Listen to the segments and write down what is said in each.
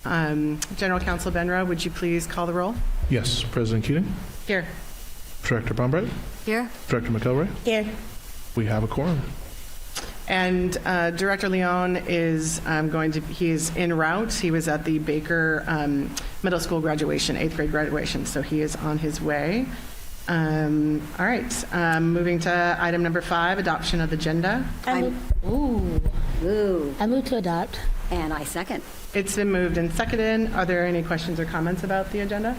General Counsel Benra, would you please call the roll? Yes. President Keating? Here. Director Bombright? Here. Director McElroy? Here. We have a quorum. And Director Leon is he's en route. He was at the Baker Middle School graduation, 8th grade graduation, so he is on his way. All right, moving to item number 5, adoption of agenda. I move to adopt. And I second. It's been moved and seconded. Are there any questions or comments about the agenda?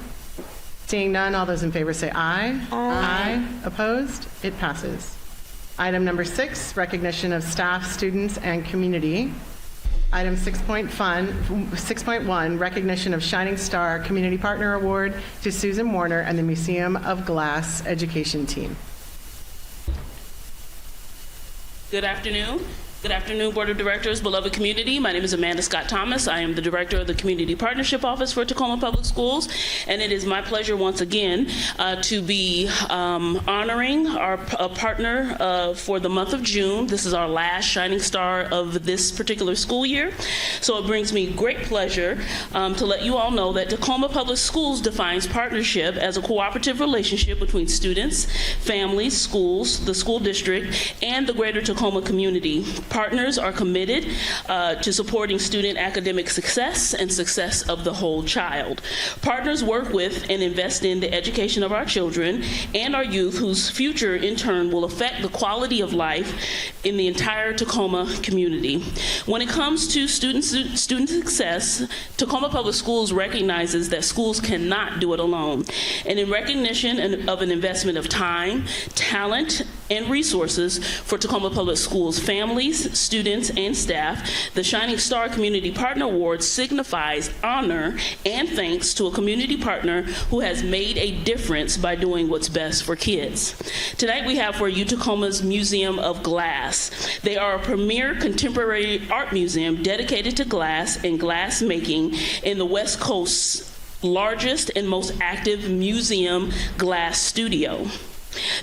Seeing none, all those in favor say aye. Aye. Opposed? It passes. Item number 6, recognition of staff, students, and community. Item 6.1, recognition of Shining Star Community Partner Award to Susan Warner and the Museum of Glass Education Team. Good afternoon. Good afternoon, Board of Directors, beloved community. My name is Amanda Scott Thomas. I am the Director of the Community Partnership Office for Tacoma Public Schools, and it is my pleasure once again to be honoring our partner for the month of June. This is our last Shining Star of this particular school year, so it brings me great pleasure to let you all know that Tacoma Public Schools defines partnership as a cooperative relationship between students, families, schools, the school district, and the greater Tacoma community. Partners are committed to supporting student academic success and success of the whole child. Partners work with and invest in the education of our children and our youth, whose future in turn will affect the quality of life in the entire Tacoma community. When it comes to student success, Tacoma Public Schools recognizes that schools cannot do it alone. And in recognition of an investment of time, talent, and resources for Tacoma Public Schools families, students, and staff, the Shining Star Community Partner Award signifies honor and thanks to a community partner who has made a difference by doing what's best for kids. Tonight we have for you Tacoma's Museum of Glass. They are a premier contemporary art museum dedicated to glass and glass making in the West Coast's largest and most active museum glass studio.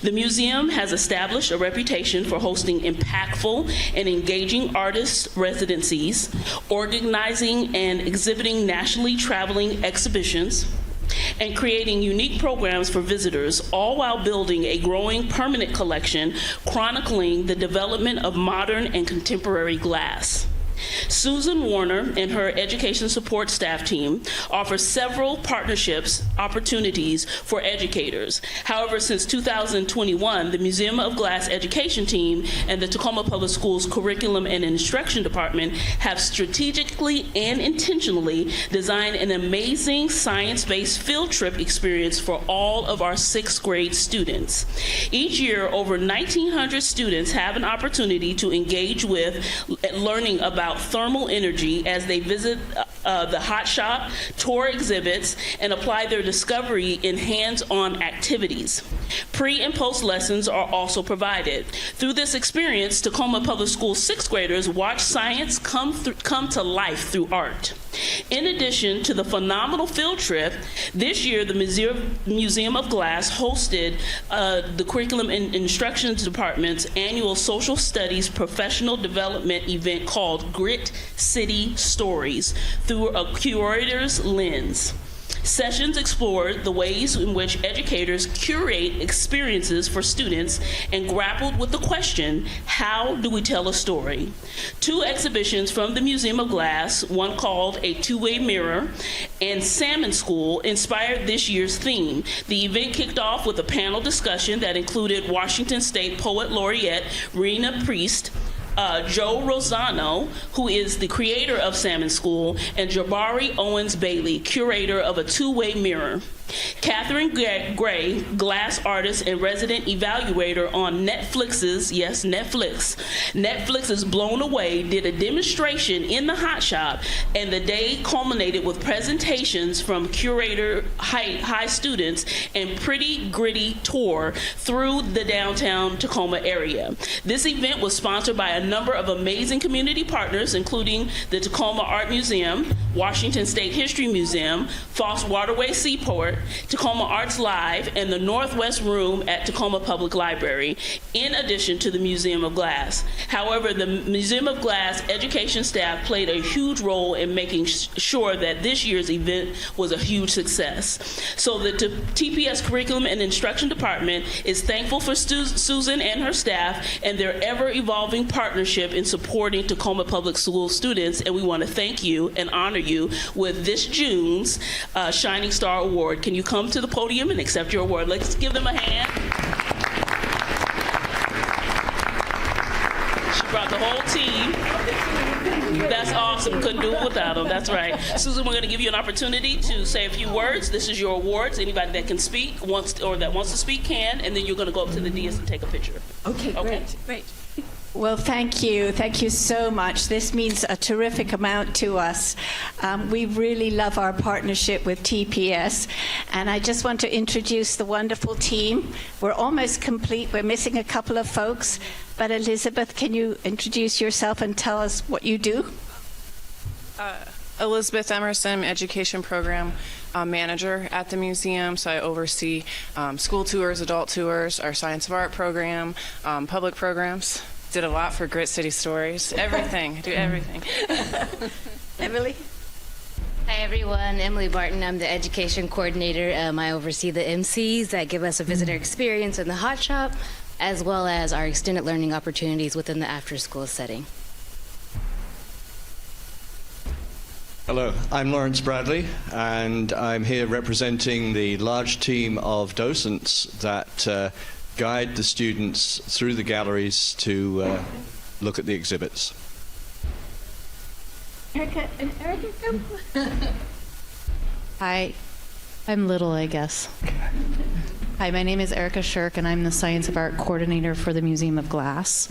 The museum has established a reputation for hosting impactful and engaging artist residencies, organizing and exhibiting nationally traveling exhibitions, and creating unique programs for visitors, all while building a growing permanent collection chronicling the development of modern and contemporary glass. Susan Warner and her education support staff team offer several partnerships opportunities for educators. However, since 2021, the Museum of Glass education team and the Tacoma Public Schools Curriculum and Instruction Department have strategically and intentionally designed an amazing science-based field trip experience for all of our 6th grade students. Each year, over 1,900 students have an opportunity to engage with learning about thermal energy as they visit the hot shop, tour exhibits, and apply their discovery in hands-on activities. Pre- and post lessons are also provided. Through this experience, Tacoma Public Schools 6th graders watch science come to life through art. In addition to the phenomenal field trip, this year the Museum of Glass hosted the Curriculum and Instruction Department's annual Social Studies Professional Development event called Grit City Stories through a curator's lens. Sessions explored the ways in which educators curate experiences for students and grappled with the question, how do we tell a story? 2 exhibitions from the Museum of Glass, one called A Two-Way Mirror and Salmon School, inspired this year's theme. The event kicked off with a panel discussion that included Washington State Poet Laureate Rena Priest, Joe Rosano, who is the creator of Salmon School, and Jabari Owens Bailey, curator of A Two-Way Mirror. Catherine Gray, glass artist and resident evaluator on Netflix's Blown Away, did a demonstration in the hot shop, and the day culminated with presentations from curator high students and pretty gritty tour through the downtown Tacoma area. This event was sponsored by a number of amazing community partners, including the Tacoma Art Museum, Washington State History Museum, Foss Waterway Seaport, Tacoma Arts Live, and the Northwest Room at Tacoma Public Library, in addition to the Museum of Glass. However, the Museum of Glass education staff played a huge role in making sure that this year's event was a huge success. So the TPS Curriculum and Instruction Department is thankful for Susan and her staff and their ever-evolving partnership in supporting Tacoma Public School students, and we want to thank you and honor you with this June's Shining Star Award. Can you come to the podium and accept your award? Let's give them a hand. She brought the whole team. That's awesome. Couldn't do it without them. That's right. Susan, we're going to give you an opportunity to say a few words. This is your awards. Anybody that can speak that wants to speak can, and then you're going to go up to the dais and take a picture. Okay, great. Well, thank you. Thank you so much. This means a terrific amount to us. We really love our partnership with TPS. And I just want to introduce the wonderful team. We're almost complete. We're missing a couple of folks. But Elizabeth, can you introduce yourself and tell us what you do? Elizabeth Emerson, Education Program Manager at the museum. So I oversee school tours, adult tours, our Science of Art program, public programs. Did a lot for Grit City Stories. Everything. Do everything. Emily? Hi, everyone. Emily Barton. I'm the Education Coordinator. I oversee the MCs that give us a visitor experience in the hot shop, as well as our extended learning opportunities within the after-school setting. Hello, I'm Lawrence Bradley, and I'm here representing the large team of docents that guide the students through the galleries to look at the exhibits. Erica, come. Hi, I'm little, I guess. Hi, my name is Erica Shirk, and I'm the Science of Art Coordinator for the Museum of Glass.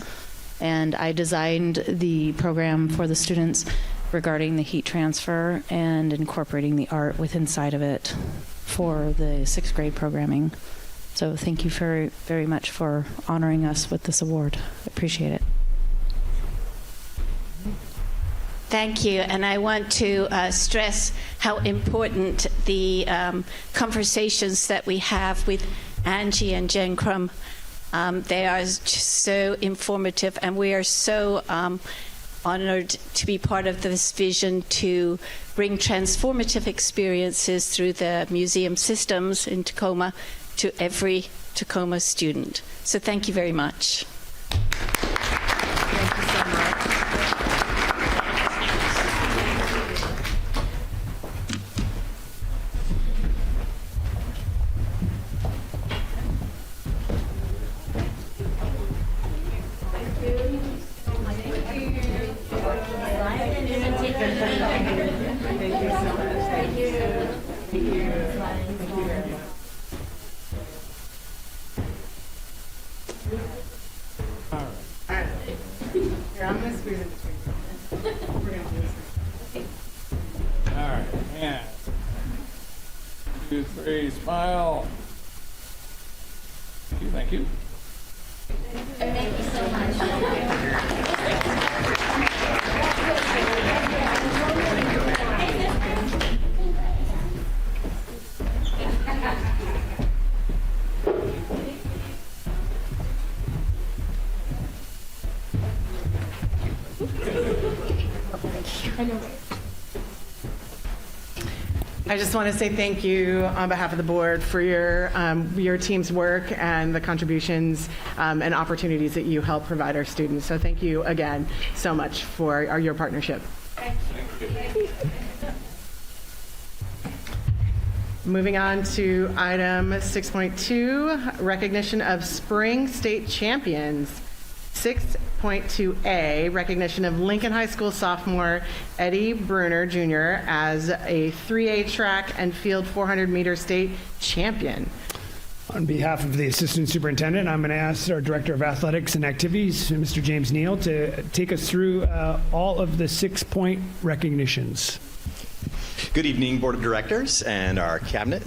And I designed the program for the students regarding the heat transfer and incorporating the art within inside of it for the 6th grade programming. So thank you very, very much for honoring us with this award. I appreciate it. Thank you, and I want to stress how important the conversations that we have with Angie and Jen Crum. They are just so informative, and we are so honored to be part of this vision to bring transformative experiences through the museum systems in Tacoma to every Tacoma student. So thank you very much. Thank you so much. Here, I'm going to squeeze in between. We're going to do this. All right, and 2, 3, smile. Thank you. Thank you so much. I just want to say thank you on behalf of the board for your team's work and the contributions and opportunities that you help provide our students. So thank you again so much for your partnership. Moving on to item 6.2, recognition of spring state champions. 6.2A, recognition of Lincoln High School sophomore Eddie Bruner Jr. as a 3A track and field 400-meter state champion. On behalf of the Assistant Superintendent, I'm going to ask our Director of Athletics and Activities, Mr. James Neal, to take us through all of the 6-point recognitions. Good evening, Board of Directors and our Cabinet,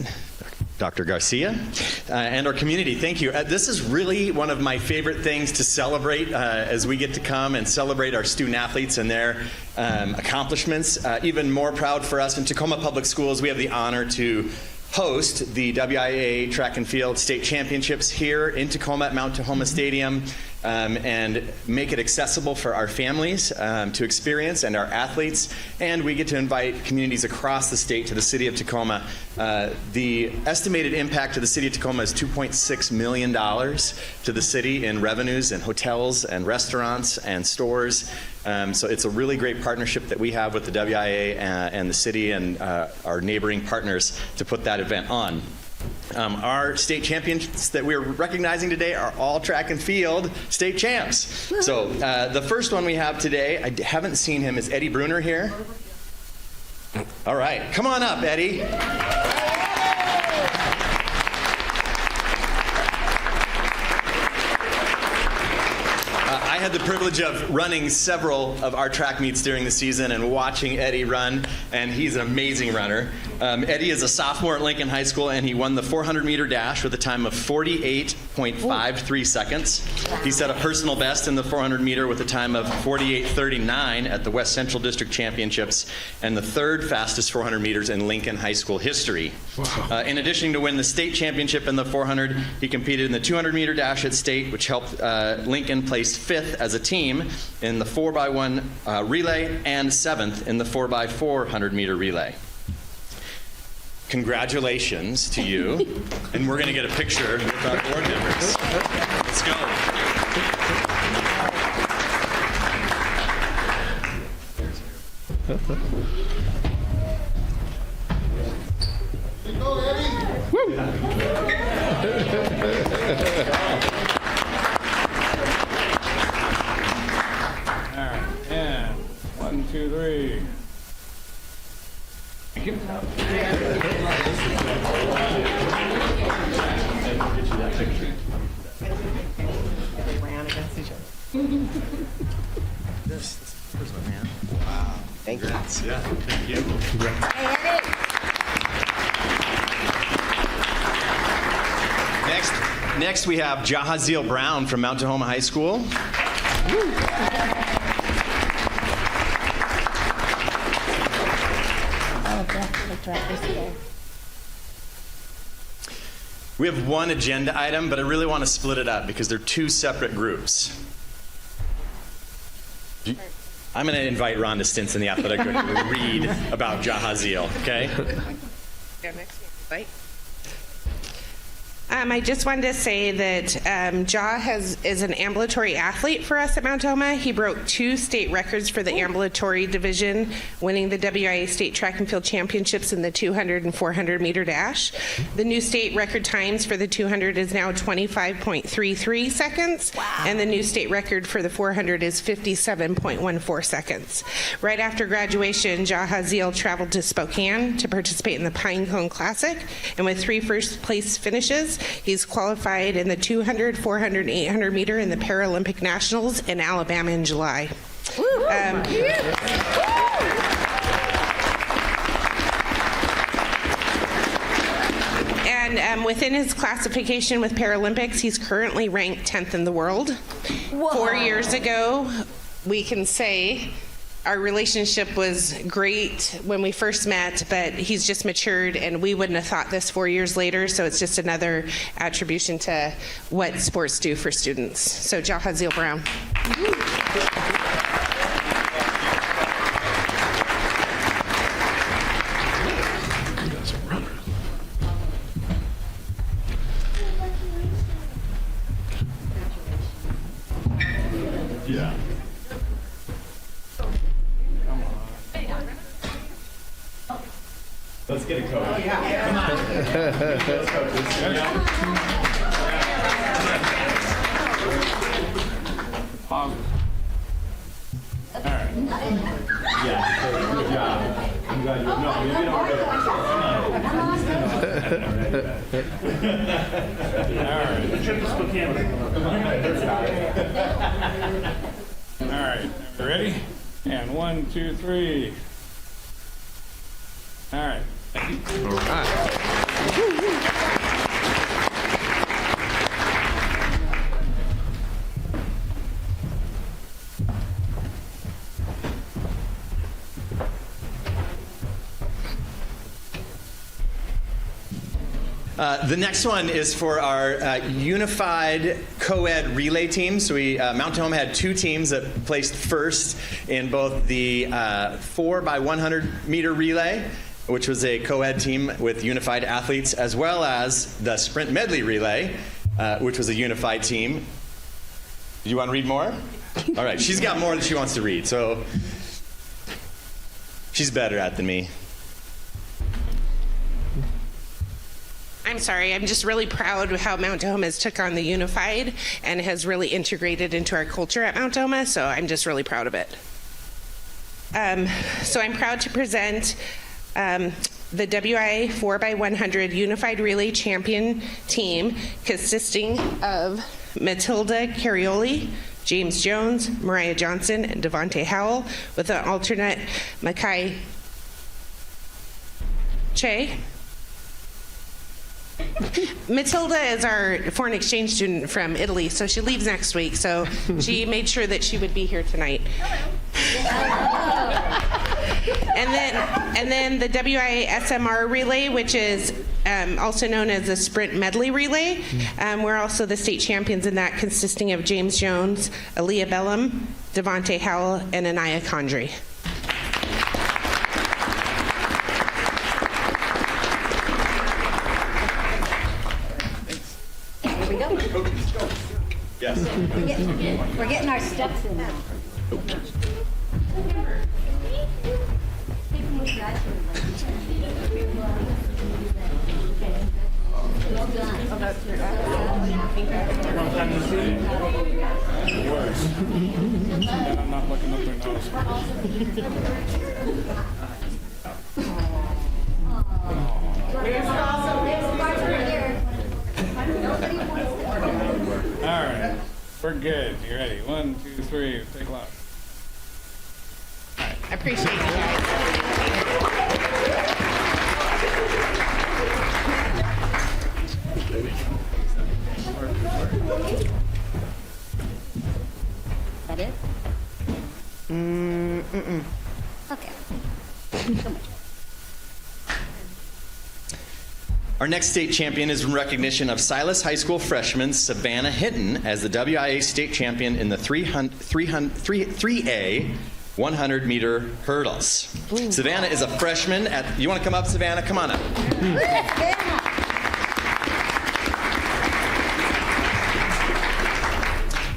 Dr. Garcia, and our community. Thank you. This is really one of my favorite things to celebrate as we get to come and celebrate our student athletes and their accomplishments. Even more proud for us in Tacoma Public Schools, we have the honor to host the WIAA Track and Field State Championships here in Tacoma at Mount Tahoma Stadium, and make it accessible for our families to experience and our athletes. And we get to invite communities across the state to the city of Tacoma. The estimated impact to the city of Tacoma is $2.6 million to the city in revenues and hotels and restaurants and stores. So it's a really great partnership that we have with the WIA and the city and our neighboring partners to put that event on. Our state champions that we're recognizing today are all track and field state champs. So the first one we have today, I haven't seen him, is Eddie Bruner here? All right, come on up, Eddie. I had the privilege of running several of our track meets during the season and watching Eddie run, and he's an amazing runner. Eddie is a sophomore at Lincoln High School, and he won the 400-meter dash with a time of 48.53 seconds. He set a personal best in the 400-meter with a time of 48.39 at the West Central District Championships, and the third fastest 400 meters in Lincoln High School history. Wow. In addition to win the state championship in the 400, he competed in the 200-meter dash at state, which helped Lincoln place 5th as a team in the 4x1 relay and 7th in the 4x400 meter relay. Congratulations to you. And we're going to get a picture with our board members. Let's go. All right, and 1, 2, 3. Thank you. Wow. Thank you. Yeah, thank you. Next we have Jahaziel Brown from Mount Tahoma High School. We have one agenda item, but I really want to split it up because they're two separate groups. I'm going to invite Rhonda Stinson, the athletic director, to read about Jahaziel, okay? I just wanted to say that is an ambulatory athlete for us at Mount Tahoma. He broke 2 state records for the ambulatory division, winning the WIA State Track and Field Championships in the 200 and 400 meter dash. The new state record times for the 200 is now 25.33 seconds, and the new state record for the 400 is 57.14 seconds. Right after graduation, Jahaziel traveled to Spokane to participate in the Pinecone Classic, and with 3 first place finishes, he's qualified in the 200, 400, and 800 meter in the Paralympic Nationals in Alabama in July. And within his classification with Paralympics, he's currently ranked 10th in the world. 4 years ago, we can say our relationship was great when we first met, but he's just matured, and we wouldn't have thought this 4 years later, so it's just another attribution to what sports do for students. So, Jahaziel Brown. Yeah. Let's get a coach. Come on. Let's go. Pause. All right. Yeah, good job. I'm glad you're no, you did all right. All right. All right. Ready? And 1, 2, 3. All right. Thank you. All right. The next one is for our unified co-ed relay team. So Mount Tahoma had 2 teams that placed first in both the 4x100 meter relay, which was a co-ed team with unified athletes, as well as the sprint medley relay, which was a unified team. Do you want to read more? All right, she's got more that she wants to read, so she's better at it than me. I'm sorry, I'm just really proud of how Mount Tahoma has took on the unified and has really integrated into our culture at Mount Tahoma, so I'm just really proud of it. So I'm proud to present the WIA 4x100 Unified Relay Champion team consisting of Matilda Carioli, James Jones, Mariah Johnson, and Devontae Howell, with an alternate Makai Che. Matilda is our foreign exchange student from Italy, so she leaves next week, so she made sure that she would be here tonight. And then the WIA SMR relay, which is also known as the sprint medley relay. We're also the state champions in that, consisting of James Jones, Aaliyah Bellum, Devontae Howell, and Anaya Condry. Here we go. Yes. We're getting our steps in now. Well done. I'm not looking up their nose. All right, we're good. You ready? 1, 2, 3. Take a look. I appreciate you guys. That it? Okay. So much. Our next state champion is in recognition of Silas High School freshman Savannah Hinton as the WIA state champion in the 3A 100 meter hurdles. Ooh. Savannah is a freshman at, you want to come up, Savannah? Come on up.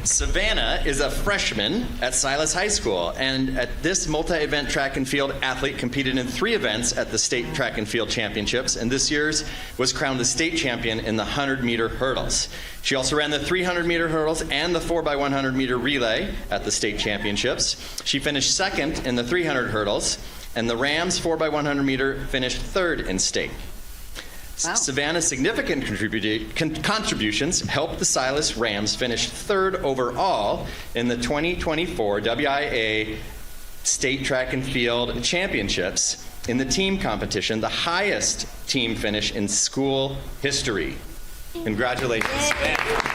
Savannah is a freshman at Silas High School, and at this multi-event track and field athlete competed in 3 events at the state track and field championships, and this year's was crowned the state champion in the 100 meter hurdles. She also ran the 300 meter hurdles and the 4x100 meter relay at the state championships. She finished second in the 300 hurdles, and the Rams 4x100 meter finished third in state. Wow. Savannah's significant contributions helped the Silas Rams finish third overall in the 2024 WIA State Track and Field Championships in the team competition, the highest team finish in school history. Congratulations, Savannah.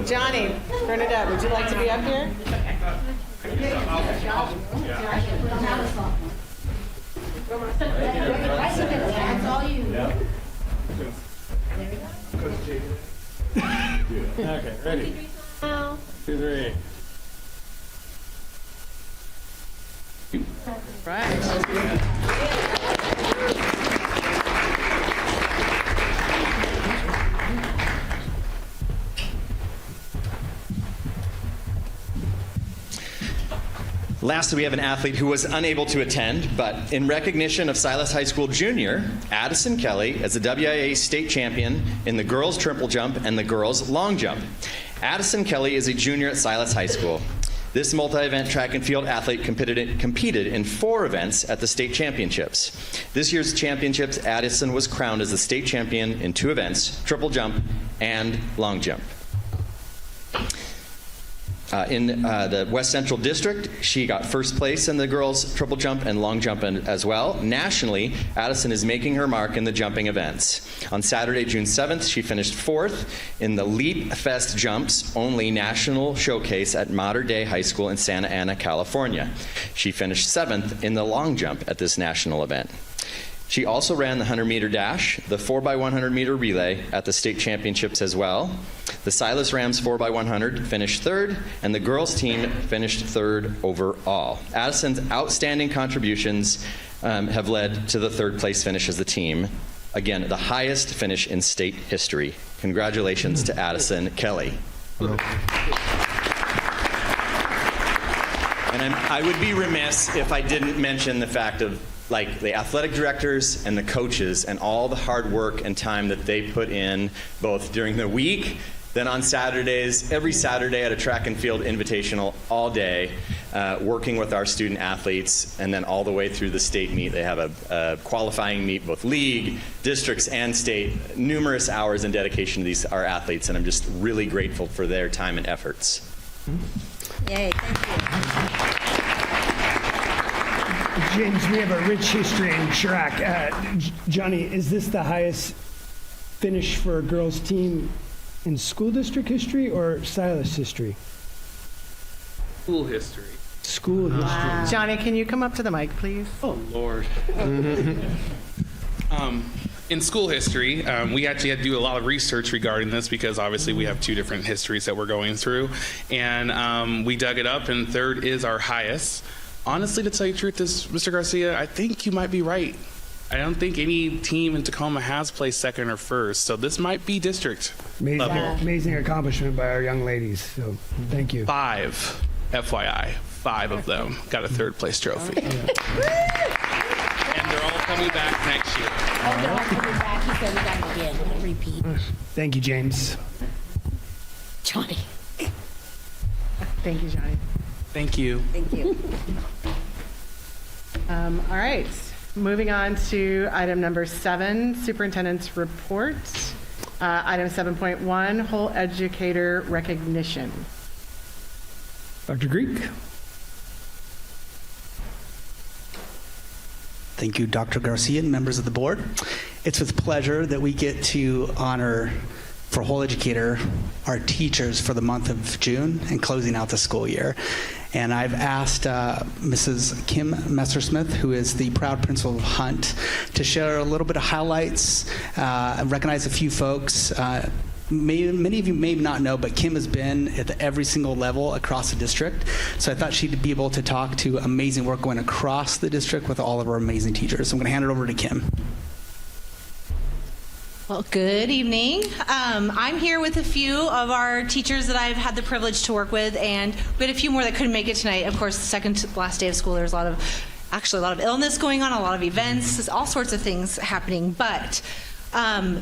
Johnny, Bernadette, would you like to be up here? That's all you. Okay, ready? 2, 3. Right. Lastly, we have an athlete who was unable to attend, but in recognition of Silas High School Junior, Addison Kelly as the WIA state champion in the girls triple jump and the girls long jump. Addison Kelly is a junior at Silas High School. This multi-event track and field athlete competed in 4 events at the state championships. This year's championships, Addison was crowned as the state champion in 2 events, triple jump and long jump. In the West Central District, she got first place in the girls' triple jump and long jump as well. Nationally, Addison is making her mark in the jumping events. On Saturday, June 7th, she finished 4th in the Leap Fest Jumps only national showcase at Mater Dei High School in Santa Ana, California. She finished 7th in the long jump at this national event. She also ran the 100-meter dash, the 4x100-meter relay at the state championships as well. The Silas Rams 4x100 finished 3rd, and the girls' team finished 3rd overall. Addison's outstanding contributions have led to the 3rd place finish as the team. Again, the highest finish in state history. Congratulations to Addison Kelly. And I would be remiss if I didn't mention the fact of the athletic directors and the coaches and all the hard work and time that they put in both during the week, then on Saturdays, every Saturday at a track and field invitational all day, working with our student athletes, and then all the way through the state meet. They have a qualifying meet, both league, districts, and state, numerous hours in dedication to our athletes, and I'm just really grateful for their time and efforts. Yay, thank you. James, we have a rich history in track. Johnny, is this the highest finish for a girls' team in school district history or Silas history? School history. School history. Johnny, can you come up to the mic, please? Oh, Lord. In school history, we actually had to do a lot of research regarding this because obviously we have two different histories that we're going through. And we dug it up, and 3rd is our highest. Honestly, to tell you the truth, Mr. Garcia, I think you might be right. I don't think any team in Tacoma has placed 2nd or 1st, so this might be district level. Amazing accomplishment by our young ladies, so thank you. 5, FYI, 5 of them got a 3rd place trophy. And they're all coming back next year. Oh, they're all coming back. He said we got it again. Repeat. Thank you, James. Johnny. Thank you, Johnny. Thank you. Thank you. All right. Moving on to item number 7, Superintendent's Report. Item 7.1, Whole Educator Recognition. Dr. Greek. Thank you, Dr. Garcia and members of the board. It's with pleasure that we get to honor for Whole Educator our teachers for the month of June and closing out the school year. And I've asked Mrs. Kim Messersmith, who is the proud principal of Hunt, to share a little bit of highlights, recognize a few folks. Many of you may not know, but Kim has been at every single level across the district. So I thought she'd be able to talk to amazing work going across the district with all of our amazing teachers. So I'm going to hand it over to Kim. Well, good evening. I'm here with a few of our teachers that I've had the privilege to work with, and we had a few more that couldn't make it tonight. Of course, the second to last day of school, there's a lot of illness going on, a lot of events, all sorts of things happening. But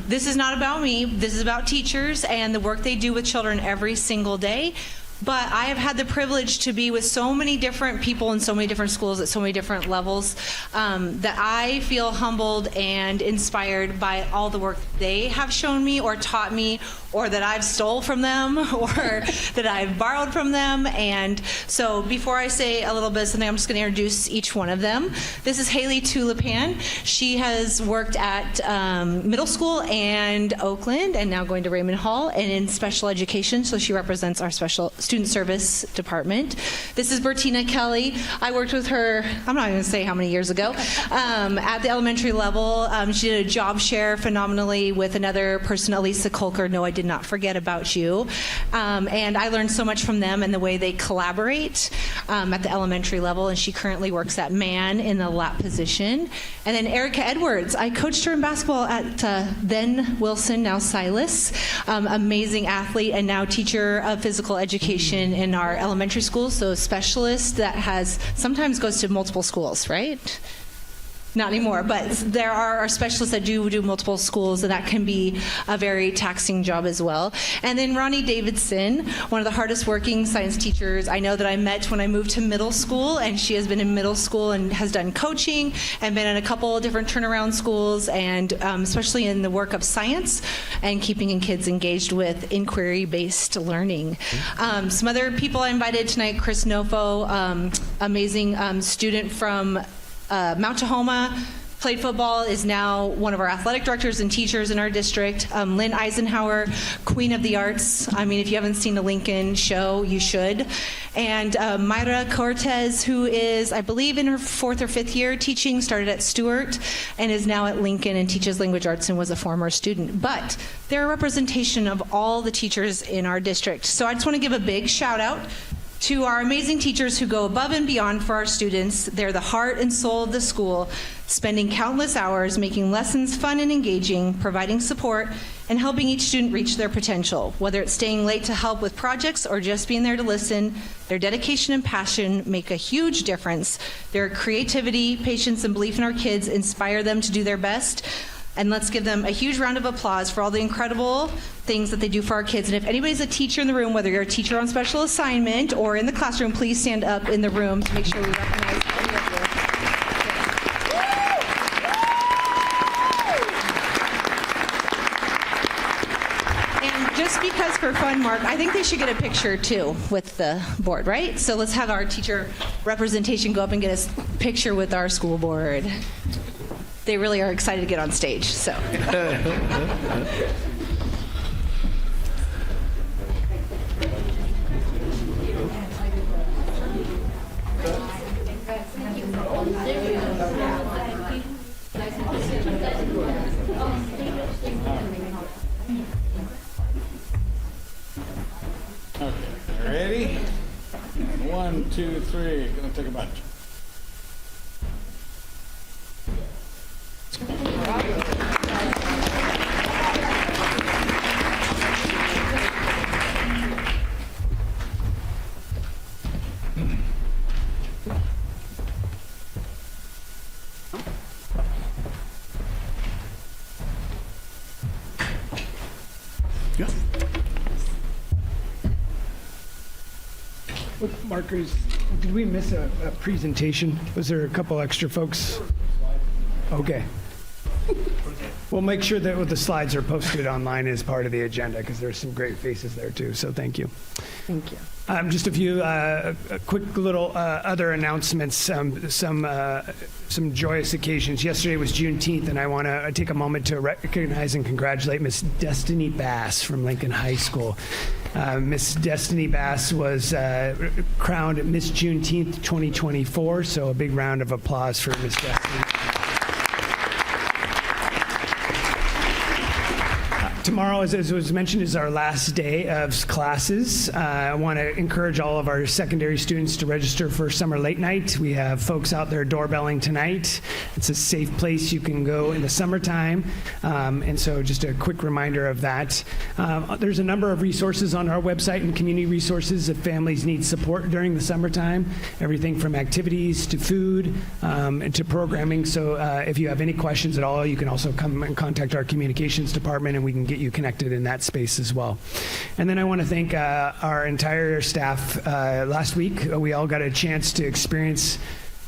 this is not about me. This is about teachers and the work they do with children every single day. But I have had the privilege to be with so many different people in so many different schools at so many different levels that I feel humbled and inspired by all the work they have shown me or taught me, or that I've stole from them, or that I've borrowed from them. And so before I say a little bit of something, I'm just going to introduce each one of them. This is Haley Tulipan. She has worked at middle school and Oakland, and now going to Raymond Hall, and in special education, so she represents our special student service department. This is Bertina Kelly. I worked with her, I'm not going to say how many years ago, at the elementary level. She did a job share phenomenally with another person, Elisa Kolker. No, I did not forget about you. And I learned so much from them and the way they collaborate at the elementary level, and she currently works at Man in the lap position. And then Erica Edwards. I coached her in basketball at then Wilson, now Silas. Amazing athlete and now teacher of physical education in our elementary schools, so a specialist that sometimes goes to multiple schools, right? not anymore. But there are specialists that do multiple schools, and that can be a very taxing job as well. And then Ronnie Davidson, one of the hardest working science teachers I know that I met when I moved to middle school, and she has been in middle school and has done coaching and been in a couple of different turnaround schools, and especially in the work of science and keeping kids engaged with inquiry-based learning. Some other people I invited tonight: Chris Nofo, amazing student from Mount Tahoma, played football, is now one of our athletic directors and teachers in our district. Lynn Eisenhower, Queen of the Arts. I mean, if you haven't seen a Lincoln show, you should. And Mayra Cortez, who is, I believe, in her 4th or 5th year teaching, started at Stewart and is now at Lincoln and teaches language arts and was a former student. But they're a representation of all the teachers in our district. So I just want to give a big shout out to our amazing teachers who go above and beyond for our students. They're the heart and soul of the school, spending countless hours making lessons fun and engaging, providing support, and helping each student reach their potential. Whether it's staying late to help with projects or just being there to listen, their dedication and passion make a huge difference. Their creativity, patience, and belief in our kids inspire them to do their best. And let's give them a huge round of applause for all the incredible things that they do for our kids. And if anybody's a teacher in the room, whether you're a teacher on special assignment or in the classroom, please stand up in the room to make sure we recognize any of you. And just because for fun, Mark, I think they should get a picture too with the board, right? So let's have our teacher representation go up and get a picture with our school board. They really are excited to get on stage, so. Okay, ready? 1, 2, 3. Gonna take a bunch. Yeah. Look, Markers, did we miss a presentation? Was there a couple extra folks? Okay. We'll make sure that the slides are posted online as part of the agenda, because there's some great faces there too, so thank you. Thank you. Just a few quick little other announcements, some joyous occasions. Yesterday was Juneteenth, and I want to take a moment to recognize and congratulate Miss Destiny Bass from Lincoln High School. Miss Destiny Bass was crowned Miss Juneteenth 2024, so a big round of applause for Miss Destiny. Tomorrow, as was mentioned, is our last day of classes. I want to encourage all of our secondary students to register for summer late night. We have folks out there doorbelling tonight. It's a safe place you can go in the summertime. And so just a quick reminder of that. There's a number of resources on our website and community resources if families need support during the summertime. Everything from activities to food and to programming. So if you have any questions at all, you can also come and contact our communications department, and we can get you connected in that space as well. And then I want to thank our entire staff. Last week, we all got a chance to experience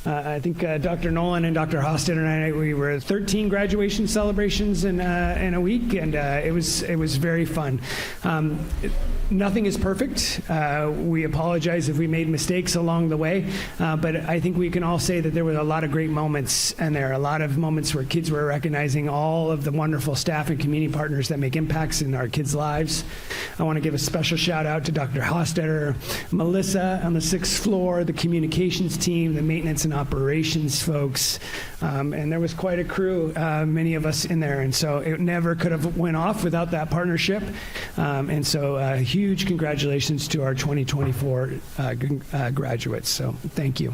I think Dr. Nolan and Dr. Hofstadter and I, we were 13 graduation celebrations in a week, and it was very fun. Nothing is perfect. We apologize if we made mistakes along the way, but I think we can all say that there were a lot of great moments, and there are a lot of moments where kids were recognizing all of the wonderful staff and community partners that make impacts in our kids' lives. I want to give a special shout out to Dr. Hofstadter, Melissa on the 6th floor, the communications team, the maintenance and operations folks, and there was quite a crew, many of us in there, and so it never could have went off without that partnership, and so huge congratulations to our 2024 graduates, so thank you.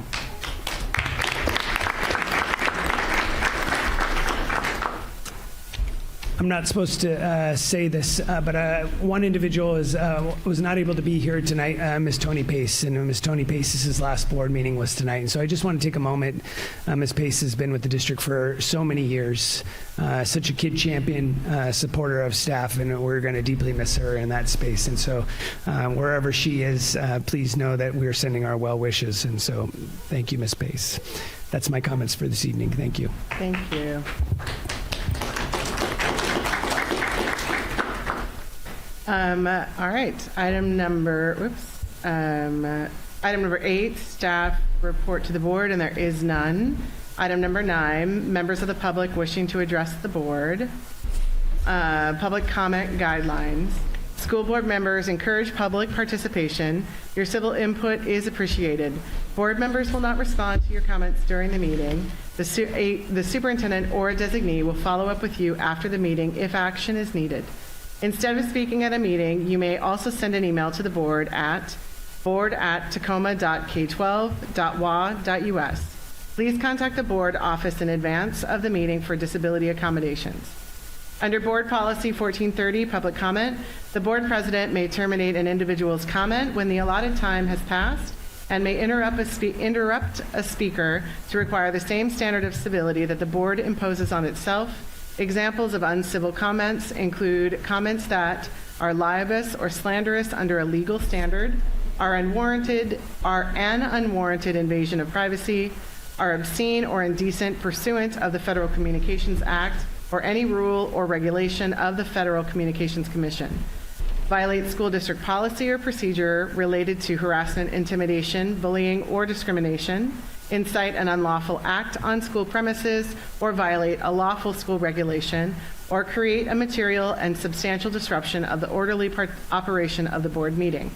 I'm not supposed to say this, but one individual was not able to be here tonight, Ms. Tony Pace, and Ms. Tony Pace's last board meeting was tonight. And so I just want to take a moment. Ms. Pace has been with the district for so many years, such a kid champion, supporter of staff, and we're going to deeply miss her in that space. And so wherever she is, please know that we're sending our well wishes. And so thank you, Ms. Pace. That's my comments for this evening. Thank you. Thank you. All right. Item number 8, staff report to the board, and there is none. Item number 9, members of the public wishing to address the board. Public comment guidelines. School board members encourage public participation. Your civil input is appreciated. Board members will not respond to your comments during the meeting. The superintendent or a designee will follow up with you after the meeting if action is needed. Instead of speaking at a meeting, you may also send an email to the board at board@tacoma.k12.wa.us. Please contact the board office in advance of the meeting for disability accommodations. Under Board Policy 1430, Public Comment, the board president may terminate an individual's comment when the allotted time has passed and may interrupt a speaker to require the same standard of civility that the board imposes on itself. Examples of uncivil comments include comments that are libelous or slanderous under a legal standard, are an unwarranted invasion of privacy, are obscene or indecent pursuant of the Federal Communications Act or any rule or regulation of the Federal Communications Commission, violate school district policy or procedure related to harassment, intimidation, bullying, or discrimination, incite an unlawful act on school premises, or violate a lawful school regulation, or create a material and substantial disruption of the orderly operation of the board meeting.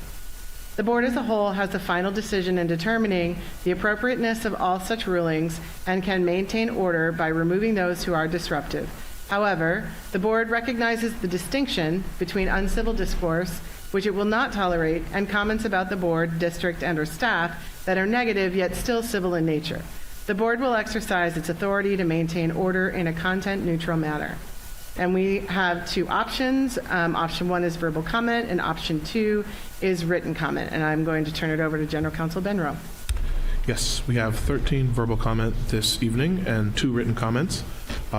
The board as a whole has the final decision in determining the appropriateness of all such rulings and can maintain order by removing those who are disruptive. However, the board recognizes the distinction between uncivil discourse, which it will not tolerate, and comments about the board, district, and/or staff that are negative yet still civil in nature. The board will exercise its authority to maintain order in a content-neutral manner. And we have 2 options. Option 1 is verbal comment, and option 2 is written comment. And I'm going to turn it over to General Counsel Ben Rowe. Yes, we have 13 verbal comment this evening and 2 written comments.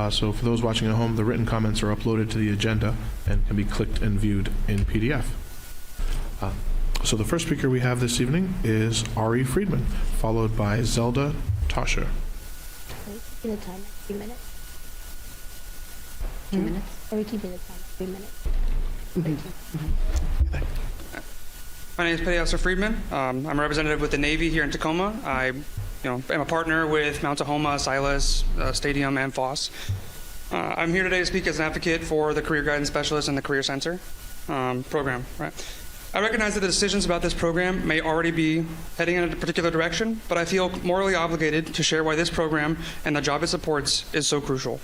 So for those watching at home, the written comments are uploaded to the agenda and can be clicked and viewed in PDF. So the first speaker we have this evening is Ari Friedman, followed by Zelda Tasha. Keeping the time at 3 minutes. 2 minutes? Are we keeping the time at 3 minutes? My name is Petty Officer Friedman. I'm a representative with the Navy here in Tacoma. I am a partner with Mount Tahoma, Silas, Stadium, and Foss. I'm here today to speak as an advocate for the Career Guidance Specialist and the Career Center program. Right. I recognize that the decisions about this program may already be heading in a particular direction, but I feel morally obligated to share why this program and the job it supports is so crucial.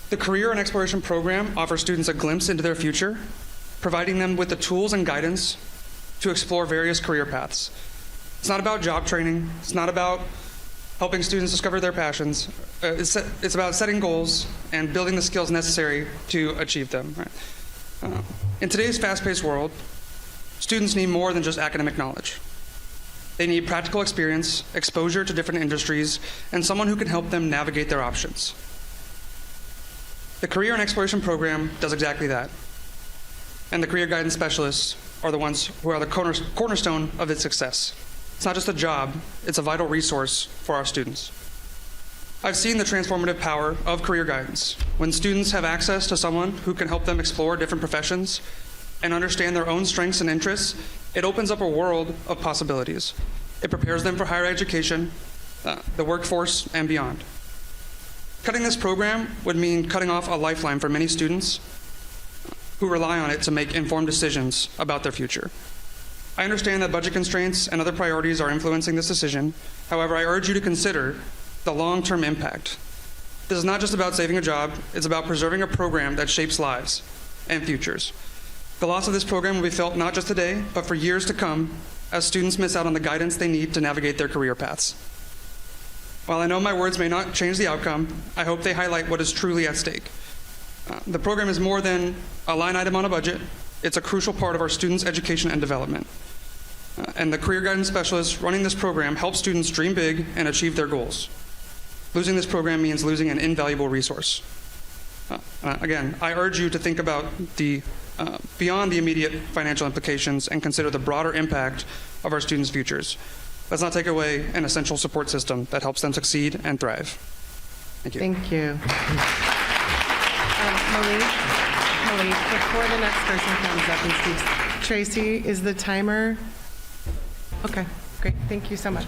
The Career and Exploration Program offers students a glimpse into their future, providing them with the tools and guidance to explore various career paths. It's not about job training. It's not about helping students discover their passions. It's about setting goals and building the skills necessary to achieve them. Right? In today's fast-paced world, students need more than just academic knowledge. They need practical experience, exposure to different industries, and someone who can help them navigate their options. The Career and Exploration Program does exactly that. And the Career Guidance Specialists are the ones who are the cornerstone of its success. It's not just a job, it's a vital resource for our students. I've seen the transformative power of career guidance. When students have access to someone who can help them explore different professions and understand their own strengths and interests, it opens up a world of possibilities. It prepares them for higher education, the workforce, and beyond. Cutting this program would mean cutting off a lifeline for many students who rely on it to make informed decisions about their future. I understand that budget constraints and other priorities are influencing this decision. However, I urge you to consider the long-term impact. This is not just about saving a job, it's about preserving a program that shapes lives and futures. The loss of this program will be felt not just today, but for years to come as students miss out on the guidance they need to navigate their career paths. While I know my words may not change the outcome, I hope they highlight what is truly at stake. The program is more than a line item on a budget. It's a crucial part of our students' education and development. And the career guidance specialist running this program helps students dream big and achieve their goals. Losing this program means losing an invaluable resource. Again, I urge you to think about beyond the immediate financial implications and consider the broader impact of our students' futures. Let's not take away an essential support system that helps them succeed and thrive. Thank you. Thank you. Malik, before the next person comes up and speaks, Tracy, is the timer? Okay, great. Thank you so much.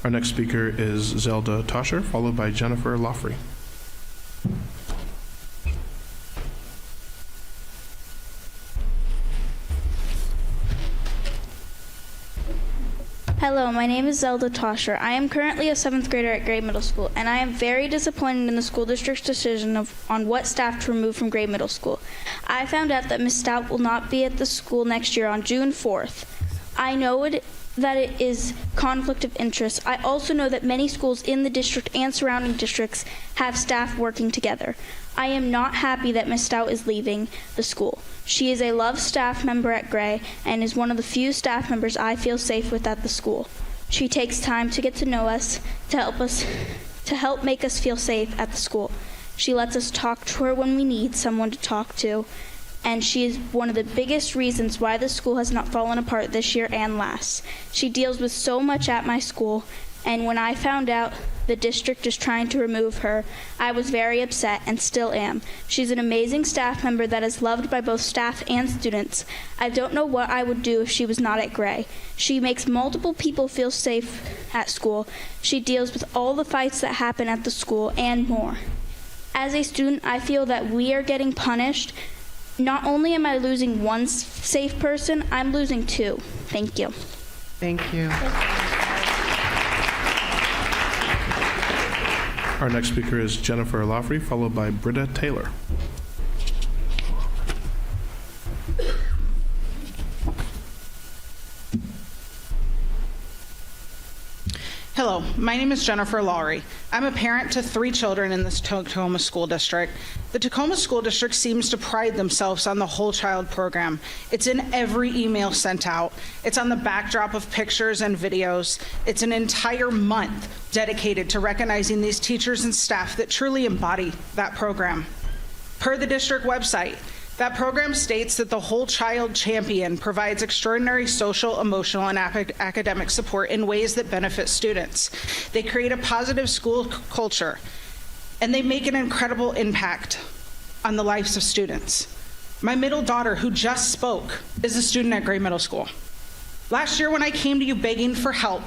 Our next speaker is Zelda Toscher, followed by Jennifer Loffrey. Hello, my name is Zelda Toscher. I am currently a 7th grader at Gray Middle School, and I am very disappointed in the school district's decision on what staff to remove from Gray Middle School. I found out that Ms. Stout will not be at the school next year on June 4th. I know that it is conflict of interest. I also know that many schools in the district and surrounding districts have staff working together. I am not happy that Ms. Stout is leaving the school. She is a loved staff member at Gray and is one of the few staff members I feel safe with at the school. She takes time to get to know us, to help make us feel safe at the school. She lets us talk to her when we need someone to talk to, and she is one of the biggest reasons why the school has not fallen apart this year and last. She deals with so much at my school, and when I found out the district is trying to remove her, I was very upset and still am. She's an amazing staff member that is loved by both staff and students. I don't know what I would do if she was not at Gray. She makes multiple people feel safe at school. She deals with all the fights that happen at the school and more. As a student, I feel that we are getting punished. Not only am I losing one safe person, I'm losing two. Thank you. Thank you. Our next speaker is Jennifer Loffrey, followed by Britta Taylor. Hello, my name is Jennifer Lowry. I'm a parent to 3 children in this Tacoma School District. The Tacoma School District seems to pride themselves on the Whole Child program. It's in every email sent out. It's on the backdrop of pictures and videos. It's an entire month dedicated to recognizing these teachers and staff that truly embody that program. Per the district website, that program states that the Whole Child Champion provides extraordinary social, emotional, and academic support in ways that benefit students. They create a positive school culture, and they make an incredible impact on the lives of students. My middle daughter, who just spoke, is a student at Gray Middle School. Last year, when I came to you begging for help,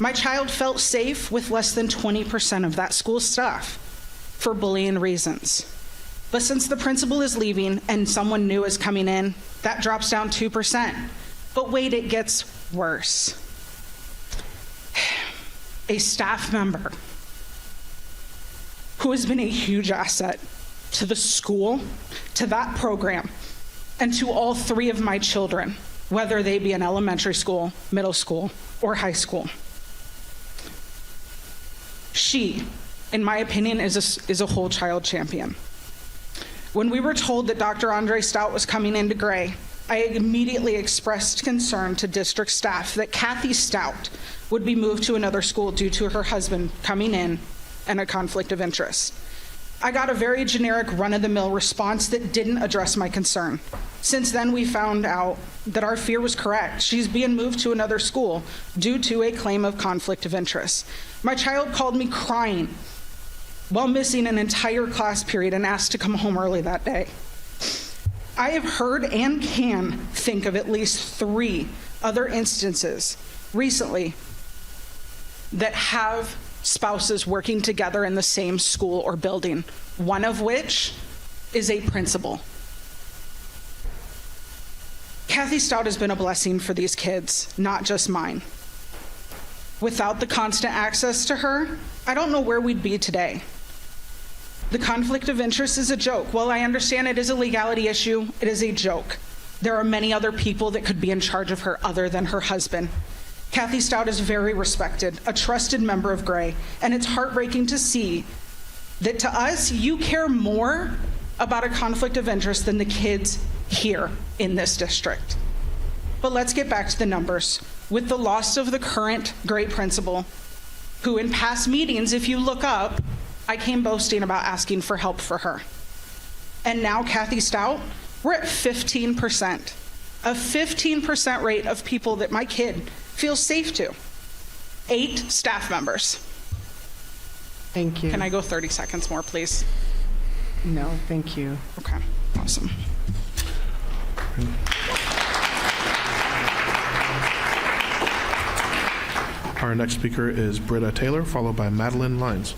my child felt safe with less than 20% of that school staff for bullying reasons. But since the principal is leaving and someone new is coming in, that drops down 2%. But wait, it gets worse. A staff member who has been a huge asset to the school, to that program, and to all 3 of my children, whether they be in elementary school, middle school, or high school. She, in my opinion, is a whole child champion. When we were told that Dr. Andre Stout was coming into Gray, I immediately expressed concern to district staff that Kathy Stout would be moved to another school due to her husband coming in and a conflict of interest. I got a very generic run-of-the-mill response that didn't address my concern. Since then, we found out that our fear was correct. She's being moved to another school due to a claim of conflict of interest. My child called me crying while missing an entire class period and asked to come home early that day. I have heard and can think of at least 3 other instances recently that have spouses working together in the same school or building, one of which is a principal. Kathy Stout has been a blessing for these kids, not just mine. Without the constant access to her, I don't know where we'd be today. The conflict of interest is a joke. While I understand it is a legality issue, it is a joke. There are many other people that could be in charge of her other than her husband. Kathy Stout is very respected, a trusted member of Gray, and it's heartbreaking to see that to us, you care more about a conflict of interest than the kids here in this district. But let's get back to the numbers. With the loss of the current grade principal, who in past meetings, if you look up, I came boasting about asking for help for her. And now Kathy Stout, we're at 15%. A 15% rate of people that my kid feels safe to. 8 staff members. Thank you. Can I go 30 seconds more, please? No, thank you. Okay, awesome. Our next speaker is Britta Taylor, followed by Madeline Lines.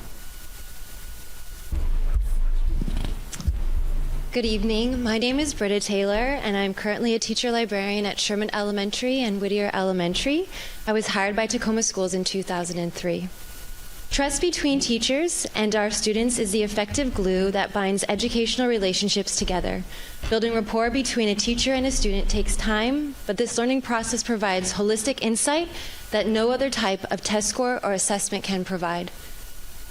Good evening. My name is Britta Taylor, and I'm currently a teacher librarian at Sherman Elementary and Whittier Elementary. I was hired by Tacoma Schools in 2003. Trust between teachers and our students is the effective glue that binds educational relationships together. Building rapport between a teacher and a student takes time, but this learning process provides holistic insight that no other type of test score or assessment can provide.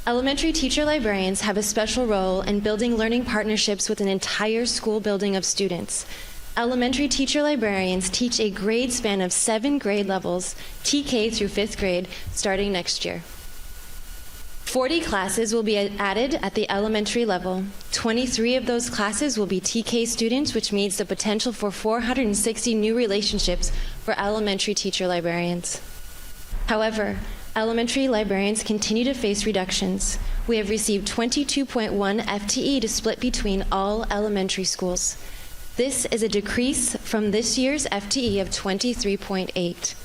Elementary teacher librarians have a special role in building learning partnerships with an entire school building of students. Elementary teacher librarians teach a grade span of 7 grade levels, TK through 5th grade, starting next year. 40 classes will be added at the elementary level. 23 of those classes will be TK students, which means the potential for 460 new relationships for elementary teacher librarians. However, elementary librarians continue to face reductions. We have received 22.1 FTE to split between all elementary schools. This is a decrease from this year's FTE of 23.8.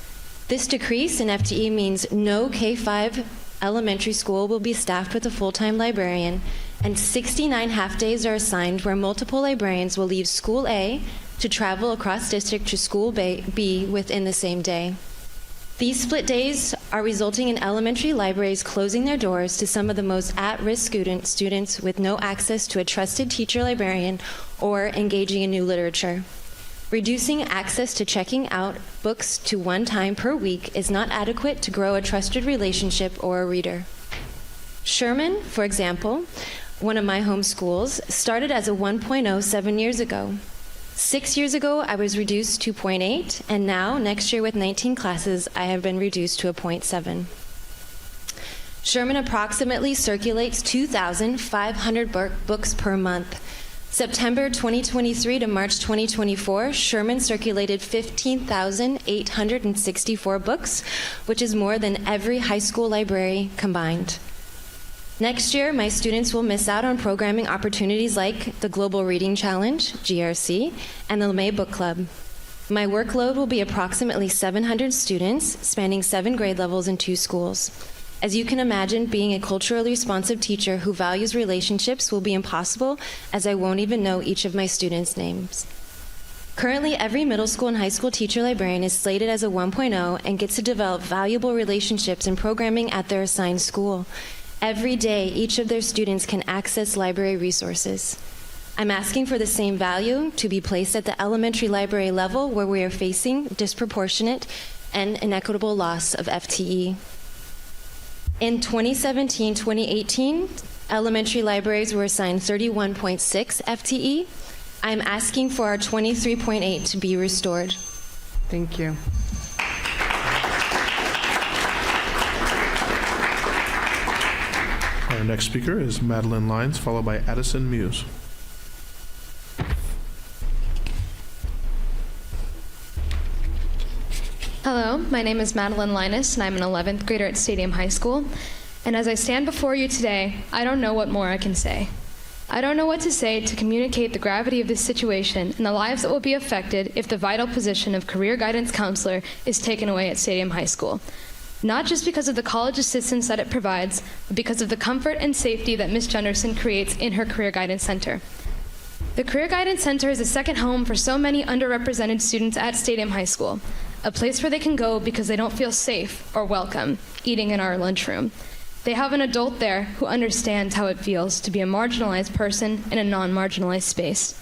This decrease in FTE means no K-5 elementary school will be staffed with a full-time librarian, and 69 half-days are assigned where multiple librarians will leave School A to travel across district to School B within the same day. These split days are resulting in elementary libraries closing their doors to some of the most at-risk students with no access to a trusted teacher librarian or engaging in new literature. Reducing access to checking out books to 1 time per week is not adequate to grow a trusted relationship or a reader. Sherman, for example, one of my home schools, started as a 1.0 7 years ago. 6 years ago, I was reduced to 0.8, and now, next year with 19 classes, I have been reduced to a 0.7. Sherman approximately circulates 2,500 books per month. September 2023 to March 2024, Sherman circulated 15,864 books, which is more than every high school library combined. Next year, my students will miss out on programming opportunities like the Global Reading Challenge, GRC, and the LeMay Book Club. My workload will be approximately 700 students, spanning 7 grade levels in 2 schools. As you can imagine, being a culturally responsive teacher who values relationships will be impossible, as I won't even know each of my students' names. Currently, every middle school and high school teacher librarian is slated as a 1.0 and gets to develop valuable relationships and programming at their assigned school. Every day, each of their students can access library resources. I'm asking for the same value to be placed at the elementary library level, where we are facing disproportionate and inequitable loss of FTE. In 2017-2018, elementary libraries were assigned 31.6 FTE. I'm asking for our 23.8 to be restored. Thank you. Our next speaker is Madeline Lines, followed by Addison Muse. Hello, my name is Madeline Linus, and I'm an 11th grader at Stadium High School. And as I stand before you today, I don't know what more I can say. I don't know what to say to communicate the gravity of this situation and the lives that will be affected if the vital position of career guidance counselor is taken away at Stadium High School. Not just because of the college assistance that it provides, but because of the comfort and safety that Ms. Jenderson creates in her Career Guidance Center. The Career Guidance Center is a second home for so many underrepresented students at Stadium High School, a place where they can go because they don't feel safe or welcome eating in our lunchroom. They have an adult there who understands how it feels to be a marginalized person in a non-marginalized space.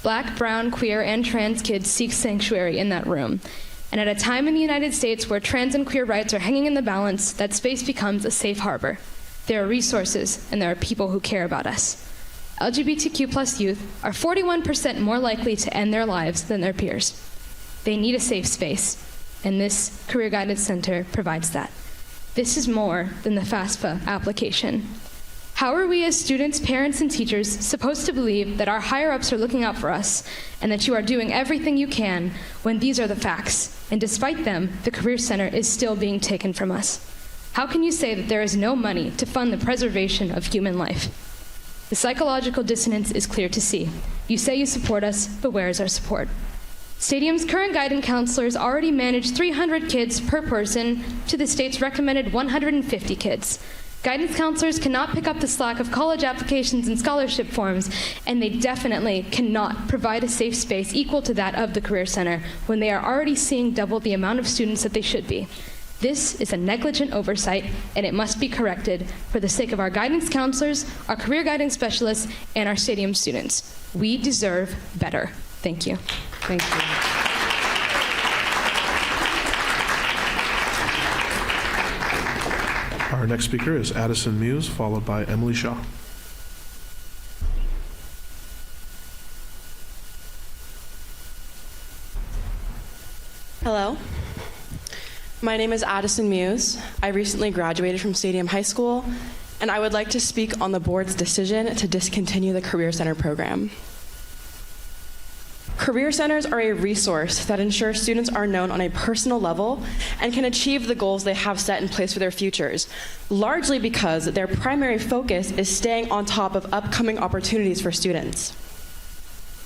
Black, brown, queer, and trans kids seek sanctuary in that room. And at a time in the United States where trans and queer rights are hanging in the balance, that space becomes a safe harbor. there are resources, and there are people who care about us. LGBTQ+ youth are 41% more likely to end their lives than their peers. They need a safe space, and this Career Guidance Center provides that. This is more than the FAFSA application. How are we as students, parents, and teachers supposed to believe that our higher-ups are looking out for us and that you are doing everything you can when these are the facts, and despite them, the Career Center is still being taken from us? How can you say that there is no money to fund the preservation of human life? The psychological dissonance is clear to see. You say you support us, but where is our support? Stadium's current guidance counselors already manage 300 kids per person to the state's recommended 150 kids. Guidance counselors cannot pick up the slack of college applications and scholarship forms, and they definitely cannot provide a safe space equal to that of the Career Center when they are already seeing double the amount of students that they should be. This is a negligent oversight, and it must be corrected for the sake of our guidance counselors, our career guidance specialists, and our stadium students. We deserve better. Thank you. Thank you. Our next speaker is Addison Muse, followed by Emily Shaw. Hello. My name is Addison Muse. I recently graduated from Stadium High School, and I would like to speak on the board's decision to discontinue the Career Center program. Career Centers are a resource that ensures students are known on a personal level and can achieve the goals they have set in place for their futures, largely because their primary focus is staying on top of upcoming opportunities for students.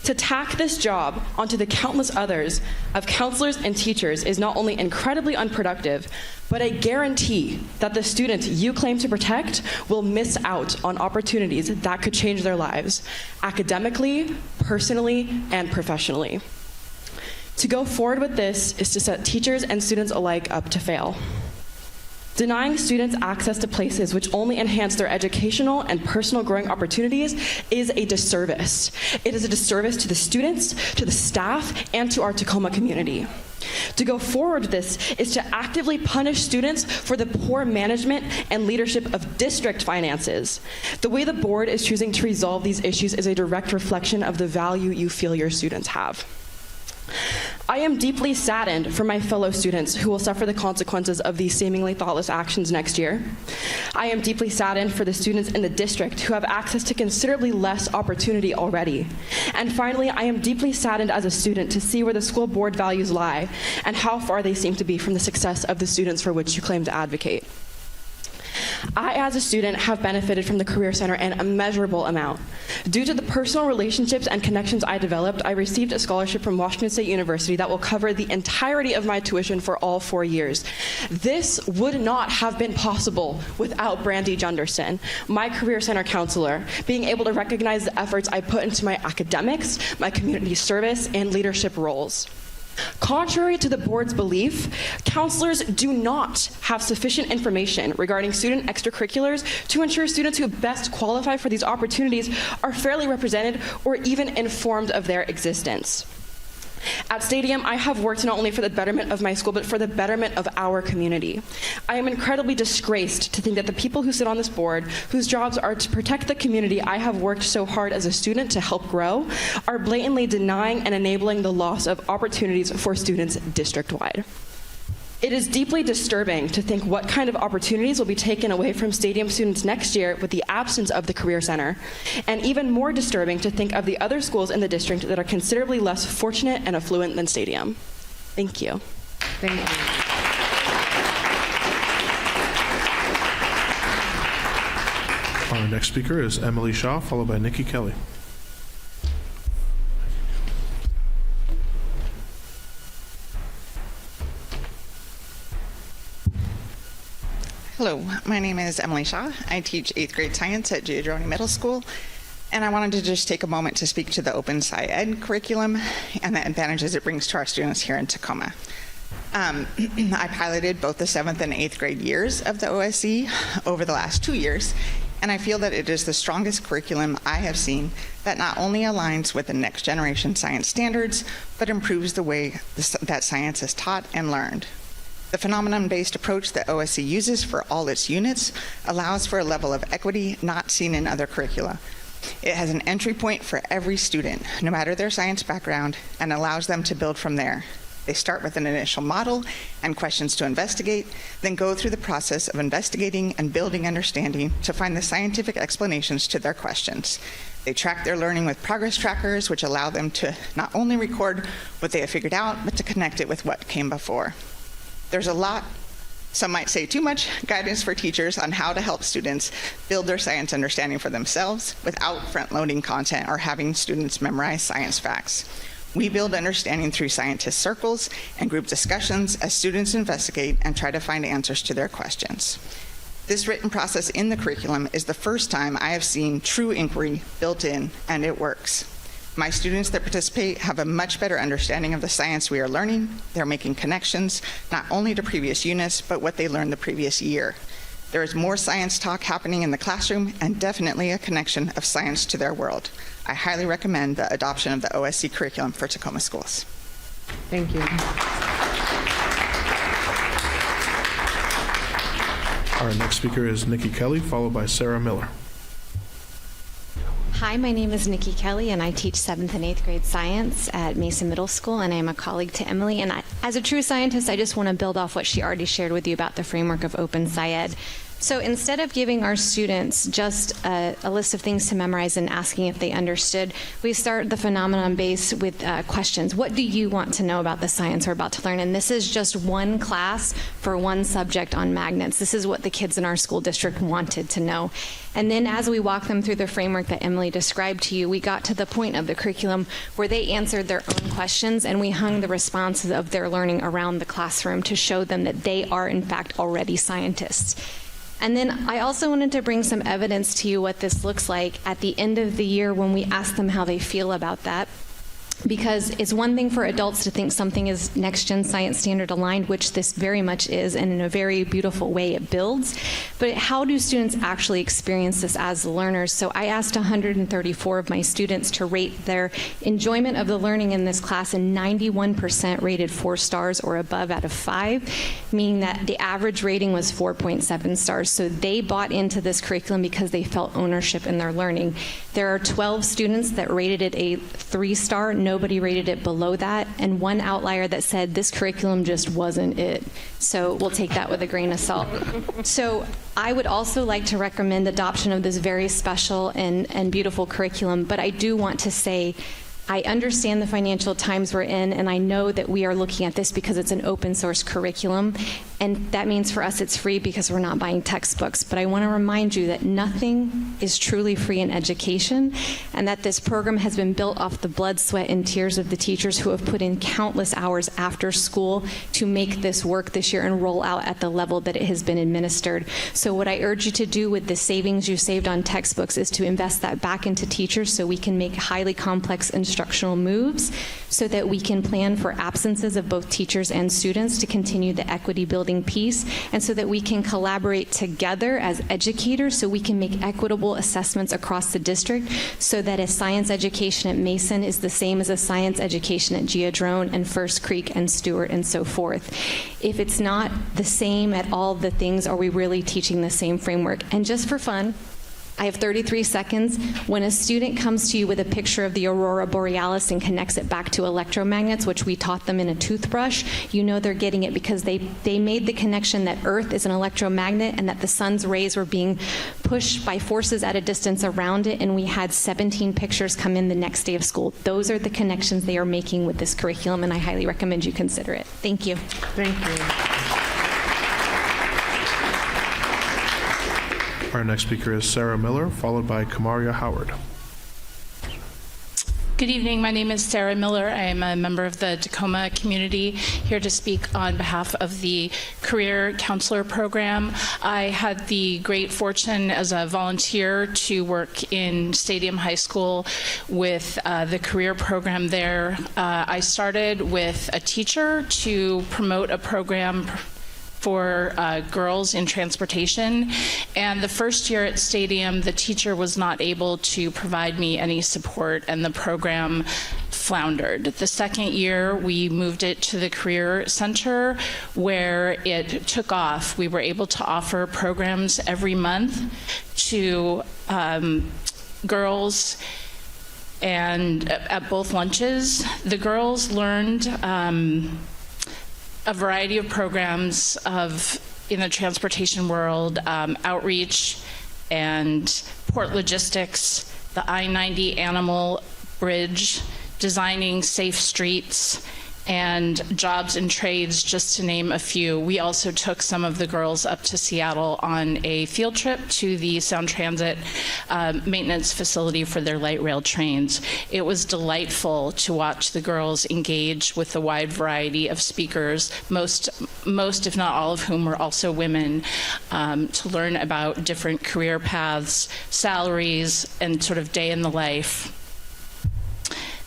To tack this job onto the countless others of counselors and teachers is not only incredibly unproductive, but a guarantee that the students you claim to protect will miss out on opportunities that could change their lives, academically, personally, and professionally. To go forward with this is to set teachers and students alike up to fail. Denying students access to places which only enhance their educational and personal growing opportunities is a disservice. It is a disservice to the students, to the staff, and to our Tacoma community. To go forward with this is to actively punish students for the poor management and leadership of district finances. The way the board is choosing to resolve these issues is a direct reflection of the value you feel your students have. I am deeply saddened for my fellow students who will suffer the consequences of these seemingly thoughtless actions next year. I am deeply saddened for the students in the district who have access to considerably less opportunity already. And finally, I am deeply saddened as a student to see where the school board values lie and how far they seem to be from the success of the students for which you claim to advocate. I, as a student, have benefited from the Career Center an immeasurable amount. Due to the personal relationships and connections I developed, I received a scholarship from Washington State University that will cover the entirety of my tuition for all 4 years. This would not have been possible without Brandy Junderson, my Career Center counselor, being able to recognize the efforts I put into my academics, my community service, and leadership roles. Contrary to the board's belief, counselors do not have sufficient information regarding student extracurriculars to ensure students who best qualify for these opportunities are fairly represented or even informed of their existence. At Stadium, I have worked not only for the betterment of my school, but for the betterment of our community. I am incredibly disgraced to think that the people who sit on this board, whose jobs are to protect the community I have worked so hard as a student to help grow, are blatantly denying and enabling the loss of opportunities for students district-wide. It is deeply disturbing to think what kind of opportunities will be taken away from Stadium students next year with the absence of the Career Center, and even more disturbing to think of the other schools in the district that are considerably less fortunate and affluent than Stadium. Thank you. Thank you. Our next speaker is Emily Shaw, followed by Nikki Kelly. Hello, my name is Emily Shaw. I teach 8th grade science at Giadroni Middle School, and I wanted to just take a moment to speak to the Open Sci Ed curriculum and the advantages it brings to our students here in Tacoma. I piloted both the 7th and 8th grade years of the OSE over the last 2 years, and I feel that it is the strongest curriculum I have seen that not only aligns with the next generation science standards, but improves the way that science is taught and learned. The phenomenon-based approach that OSC uses for all its units allows for a level of equity not seen in other curricula. It has an entry point for every student, no matter their science background, and allows them to build from there. They start with an initial model and questions to investigate, then go through the process of investigating and building understanding to find the scientific explanations to their questions. They track their learning with progress trackers, which allow them to not only record what they have figured out, but to connect it with what came before. There's a lot, some might say too much, guidance for teachers on how to help students build their science understanding for themselves without front-loading content or having students memorize science facts. We build understanding through scientist circles and group discussions as students investigate and try to find answers to their questions. This written process in the curriculum is the first time I have seen true inquiry built in, and it works. My students that participate have a much better understanding of the science we are learning. They're making connections not only to previous units, but what they learned the previous year. There is more science talk happening in the classroom and definitely a connection of science to their world. I highly recommend the adoption of the OSC curriculum for Tacoma schools. Thank you. Our next speaker is Nikki Kelly, followed by Sarah Miller. Hi, my name is Nikki Kelly, and I teach 7th and 8th grade science at Mason Middle School, and I am a colleague to Emily. And as a true scientist, I just want to build off what she already shared with you about the framework of Open SciEd. So instead of giving our students just a list of things to memorize and asking if they understood, we start the phenomenon base with questions. What do you want to know about the science we're about to learn? And this is just one class for one subject on magnets. This is what the kids in our school district wanted to know. And then as we walk them through the framework that Emily described to you, we got to the point of the curriculum where they answered their own questions, and we hung the responses of their learning around the classroom to show them that they are, in fact, already scientists. And then I also wanted to bring some evidence to you what this looks like at the end of the year when we ask them how they feel about that. Because it's one thing for adults to think something is next-gen science standard aligned, which this very much is, and in a very beautiful way it builds. But how do students actually experience this as learners? So I asked 134 of my students to rate their enjoyment of the learning in this class, and 91% rated 4 stars or above out of 5, meaning that the average rating was 4.7 stars. So they bought into this curriculum because they felt ownership in their learning. There are 12 students that rated it a 3-star. Nobody rated it below that, and one outlier that said this curriculum just wasn't it. So we'll take that with a grain of salt. So I would also like to recommend adoption of this very special and beautiful curriculum, but I do want to say I understand the financial times we're in, and I know that we are looking at this because it's an open source curriculum, and that means for us it's free because we're not buying textbooks. But I want to remind you that nothing is truly free in education, and that this program has been built off the blood, sweat, and tears of the teachers who have put in countless hours after school to make this work this year and roll out at the level that it has been administered. So what I urge you to do with the savings you saved on textbooks is to invest that back into teachers so we can make highly complex instructional moves, so that we can plan for absences of both teachers and students to continue the equity building piece, and so that we can collaborate together as educators so we can make equitable assessments across the district, so that a science education at Mason is the same as a science education at Geodrone and First Creek and Stewart and so forth. If it's not the same at all the things, are we really teaching the same framework? And just for fun, I have 33 seconds. When a student comes to you with a picture of the aurora borealis and connects it back to electromagnets, which we taught them in a toothbrush, you know they're getting it because they made the connection that Earth is an electromagnet and that the sun's rays were being pushed by forces at a distance around it, and we had 17 pictures come in the next day of school. Those are the connections they are making with this curriculum, and I highly recommend you consider it. Thank you. Thank you. Our next speaker is Sarah Miller, followed by Kamaria Howard. Good evening. My name is Sarah Miller. I am a member of the Tacoma community, here to speak on behalf of the Career Counselor Program. I had the great fortune as a volunteer to work in Stadium High School with the career program there. I started with a teacher to promote a program for girls in transportation. And the first year at Stadium, the teacher was not able to provide me any support, and the program floundered. The second year, we moved it to the Career Center, where it took off. We were able to offer programs every month to girls, and at both lunches. The girls learned a variety of programs in the transportation world, outreach and port logistics, the I-90 Animal Bridge, designing safe streets, and jobs and trades, just to name a few. We also took some of the girls up to Seattle on a field trip to the Sound Transit maintenance facility for their light rail trains. It was delightful to watch the girls engage with the wide variety of speakers, most if not all of whom were also women, to learn about different career paths, salaries, and sort of day in the life.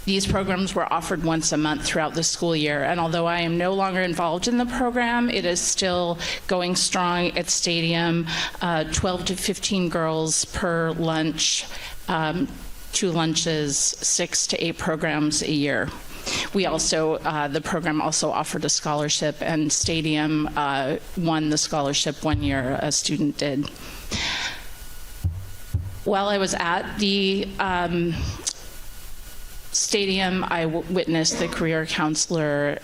These programs were offered once a month throughout the school year, and although I am no longer involved in the program, it is still going strong at Stadium. 12 to 15 girls per lunch, 2 lunches, 6 to 8 programs a year. We also, the program also offered a scholarship, and Stadium won the scholarship one year, a student did. While I was at the Stadium, I witnessed the career counselor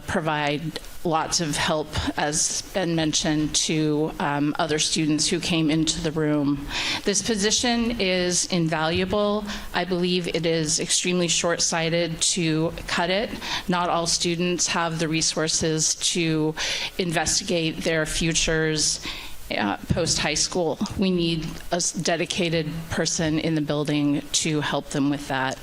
provide lots of help, as Ben mentioned, to other students who came into the room. This position is invaluable. I believe it is extremely short-sighted to cut it. Not all students have the resources to investigate their futures post-high school. We need a dedicated person in the building to help them with that.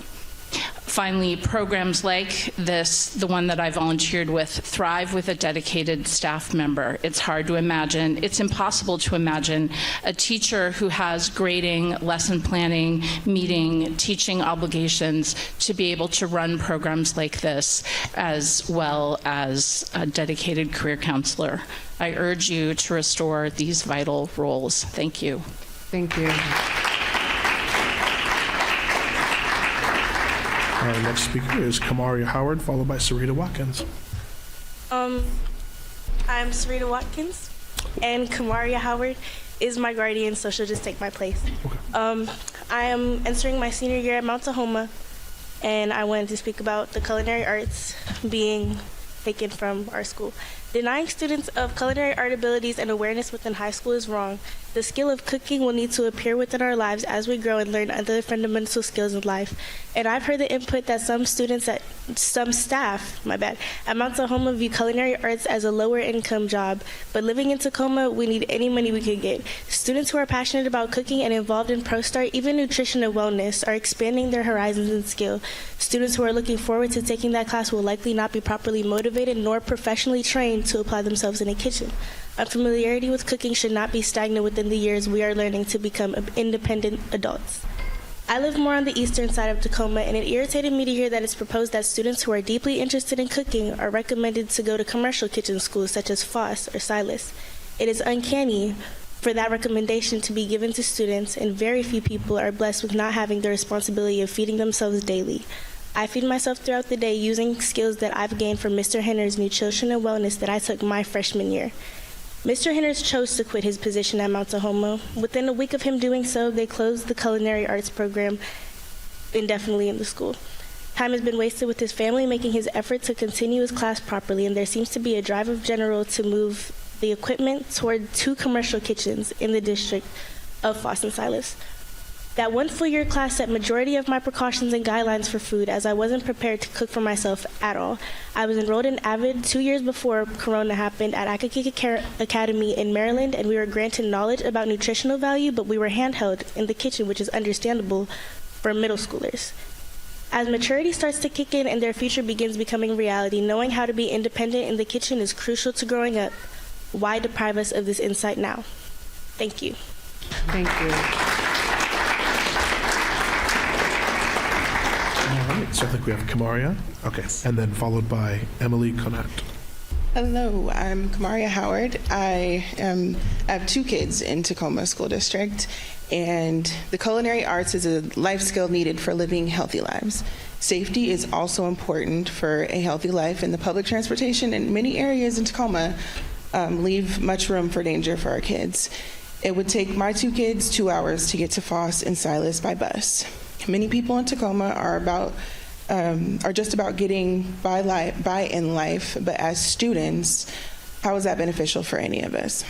Finally, programs like this, the one that I volunteered with, thrive with a dedicated staff member. It's hard to imagine, it's impossible to imagine a teacher who has grading, lesson planning, meeting, teaching obligations to be able to run programs like this, as well as a dedicated career counselor. I urge you to restore these vital roles. Thank you. Thank you. Our next speaker is Kamaria Howard, followed by Sarita Watkins. I'm Sarita Watkins, and Kamaria Howard is my guardian, so she'll just take my place. Okay. I am entering my senior year at Mount Tahoma, and I wanted to speak about the culinary arts being taken from our school. Denying students of culinary art abilities and awareness within high school is wrong. The skill of cooking will need to appear within our lives as we grow and learn other fundamental skills in life. And I've heard the input that some staff at Mount Tahoma view culinary arts as a lower income job, but living in Tacoma, we need any money we can get. Students who are passionate about cooking and involved in ProStart, even nutrition and wellness, are expanding their horizons and skill. Students who are looking forward to taking that class will likely not be properly motivated nor professionally trained to apply themselves in a kitchen. Unfamiliarity with cooking should not be stagnant within the years we are learning to become independent adults. I live more on the eastern side of Tacoma, and it irritated me to hear that it's proposed that students who are deeply interested in cooking are recommended to go to commercial kitchen schools such as Foss or Silas. It is uncanny for that recommendation to be given to students, and very few people are blessed with not having the responsibility of feeding themselves daily. I feed myself throughout the day using skills that I've gained from Mr. Henner's nutrition and wellness that I took my freshman year. Mr. Henners chose to quit his position at Mount Tahoma. Within a week of him doing so, they closed the culinary arts program indefinitely in the school. Time has been wasted with his family making his effort to continue his class properly, and there seems to be a drive of general to move the equipment toward 2 commercial kitchens in the district of Foss and Silas. That one full-year class set majority of my precautions and guidelines for food, as I wasn't prepared to cook for myself at all. I was enrolled in AVID 2 years before Corona happened at Akakika Academy in Maryland, and we were granted knowledge about nutritional value, but we were handheld in the kitchen, which is understandable for middle schoolers. As maturity starts to kick in and their future begins becoming reality, knowing how to be independent in the kitchen is crucial to growing up. Why deprive us of this insight now? Thank you. Thank you. All right, so I think we have Kamaria. Okay, and then followed by Emily Connect. Hello, I'm Kamaria Howard. I have 2 kids in Tacoma School District, and the culinary arts is a life skill needed for living healthy lives. Safety is also important for a healthy life, and the public transportation in many areas in Tacoma leave much room for danger for our kids. It would take my 2 kids 2 hours to get to Foss and Silas by bus. Many people in Tacoma are just about getting by in life, but as students, how is that beneficial for any of us?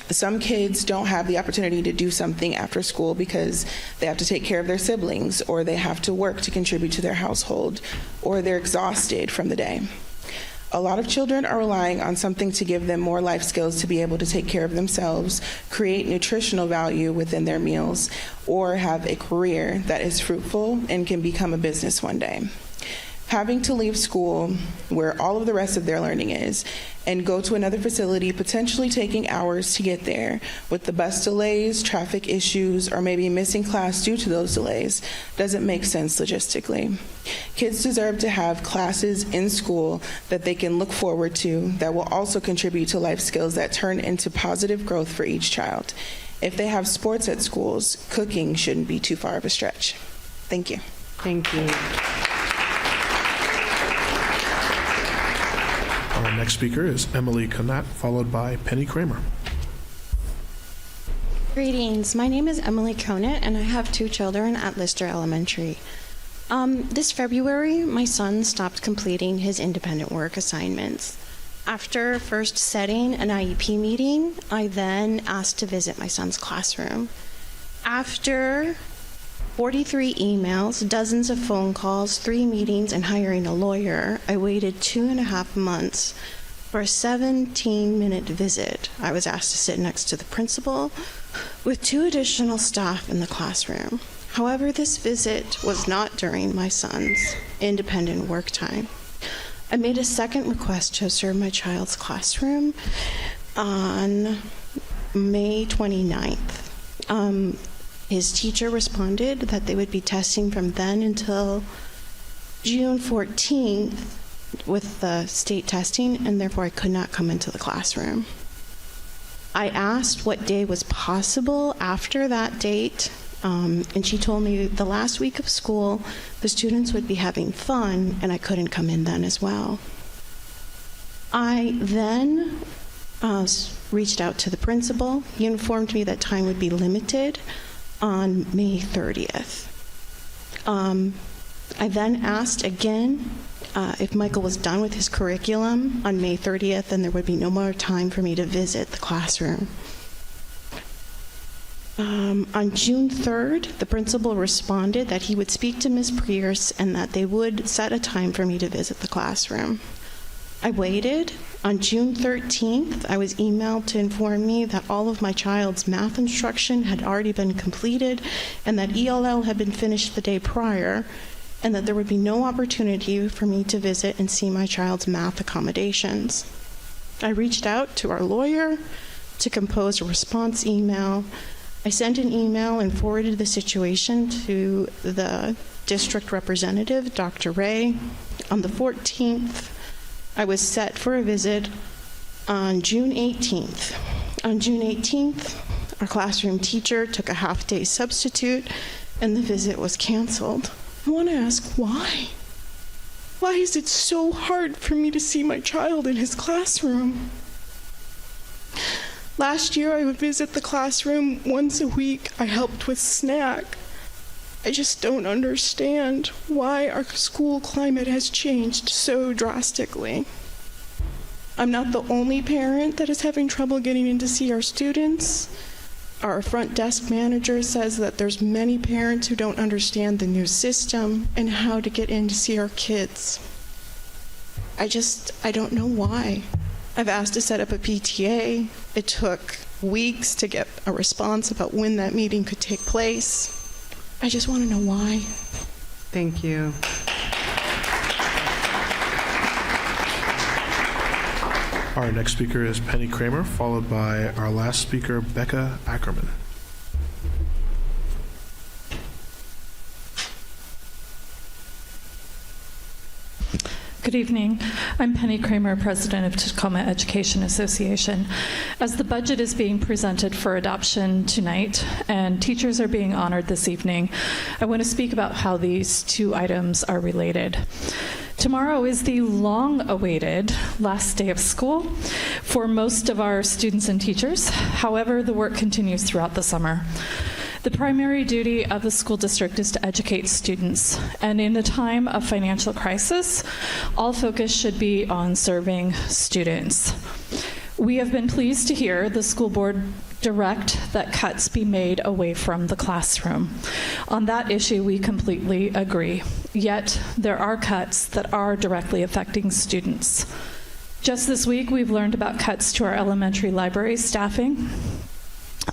Some kids don't have the opportunity to do something after school because they have to take care of their siblings, or they have to work to contribute to their household, or they're exhausted from the day. A lot of children are relying on something to give them more life skills to be able to take care of themselves, create nutritional value within their meals, or have a career that is fruitful and can become a business one day. Having to leave school, where all of the rest of their learning is, and go to another facility, potentially taking hours to get there, with the bus delays, traffic issues, or maybe missing class due to those delays, doesn't make sense logistically. Kids deserve to have classes in school that they can look forward to that will also contribute to life skills that turn into positive growth for each child. If they have sports at schools, cooking shouldn't be too far of a stretch. Thank you. Thank you. Our next speaker is Emily Connect, followed by Penny Kramer. Greetings. My name is Emily Conant, and I have 2 children at Lister Elementary. This February, my son stopped completing his independent work assignments. After first setting an IEP meeting, I then asked to visit my son's classroom. After 43 emails, dozens of phone calls, 3 meetings, and hiring a lawyer, I waited 2.5 months for a 17-minute visit. I was asked to sit next to the principal with 2 additional staff in the classroom. However, this visit was not during my son's independent work time. I made a second request to observe my child's classroom on May 29th. His teacher responded that they would be testing from then until June 14th with the state testing, and therefore I could not come into the classroom. I asked what day was possible after that date, and she told me the last week of school the students would be having fun, and I couldn't come in then as well. I then reached out to the principal. He informed me that time would be limited on May 30th. I then asked again if Michael was done with his curriculum on May 30th, and there would be no more time for me to visit the classroom. On June 3rd, the principal responded that he would speak to Ms. Pierce and that they would set a time for me to visit the classroom. I waited. On June 13th, I was emailed to inform me that all of my child's math instruction had already been completed and that ELL had been finished the day prior, and that there would be no opportunity for me to visit and see my child's math accommodations. I reached out to our lawyer to compose a response email. I sent an email and forwarded the situation to the district representative, Dr. Ray. On the 14th, I was set for a visit on June 18th. On June 18th, our classroom teacher took a half-day substitute, and the visit was canceled. I want to ask why. Why is it so hard for me to see my child in his classroom? Last year, I would visit the classroom once a week. I helped with snack. I just don't understand why our school climate has changed so drastically. I'm not the only parent that is having trouble getting in to see our students. Our front desk manager says that there's many parents who don't understand the new system and how to get in to see our kids. I don't know why. I've asked to set up a PTA. It took weeks to get a response about when that meeting could take place. I just want to know why. Thank you. Our next speaker is Penny Kramer, followed by our last speaker, Becca Ackerman. Good evening. I'm Penny Kramer, President of Tacoma Education Association. As the budget is being presented for adoption tonight and teachers are being honored this evening, I want to speak about how these two items are related. Tomorrow is the long-awaited last day of school for most of our students and teachers. However, the work continues throughout the summer. The primary duty of the school district is to educate students, and in a time of financial crisis, all focus should be on serving students. We have been pleased to hear the school board direct that cuts be made away from the classroom. On that issue, we completely agree. Yet, there are cuts that are directly affecting students. Just this week, we've learned about cuts to our elementary library staffing.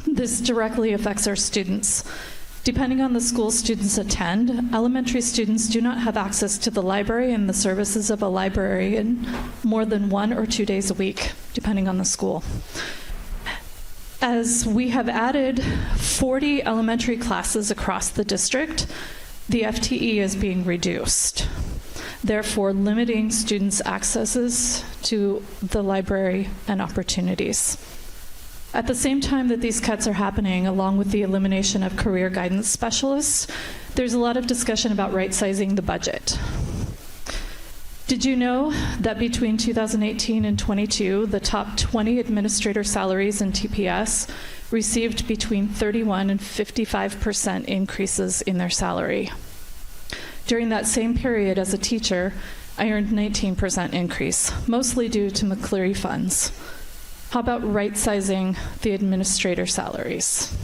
This directly affects our students. Depending on the school students attend, elementary students do not have access to the library and the services of a librarian more than 1 or 2 days a week, depending on the school. As we have added 40 elementary classes across the district, the FTE is being reduced, therefore limiting students' accesses to the library and opportunities. At the same time that these cuts are happening, along with the elimination of career guidance specialists, there's a lot of discussion about right-sizing the budget. Did you know that between 2018 and 22, the top 20 administrator salaries in TPS received between 31 and 55% increases in their salary? During that same period as a teacher, I earned 19% increase, mostly due to McCleary funds. How about right-sizing the administrator salaries?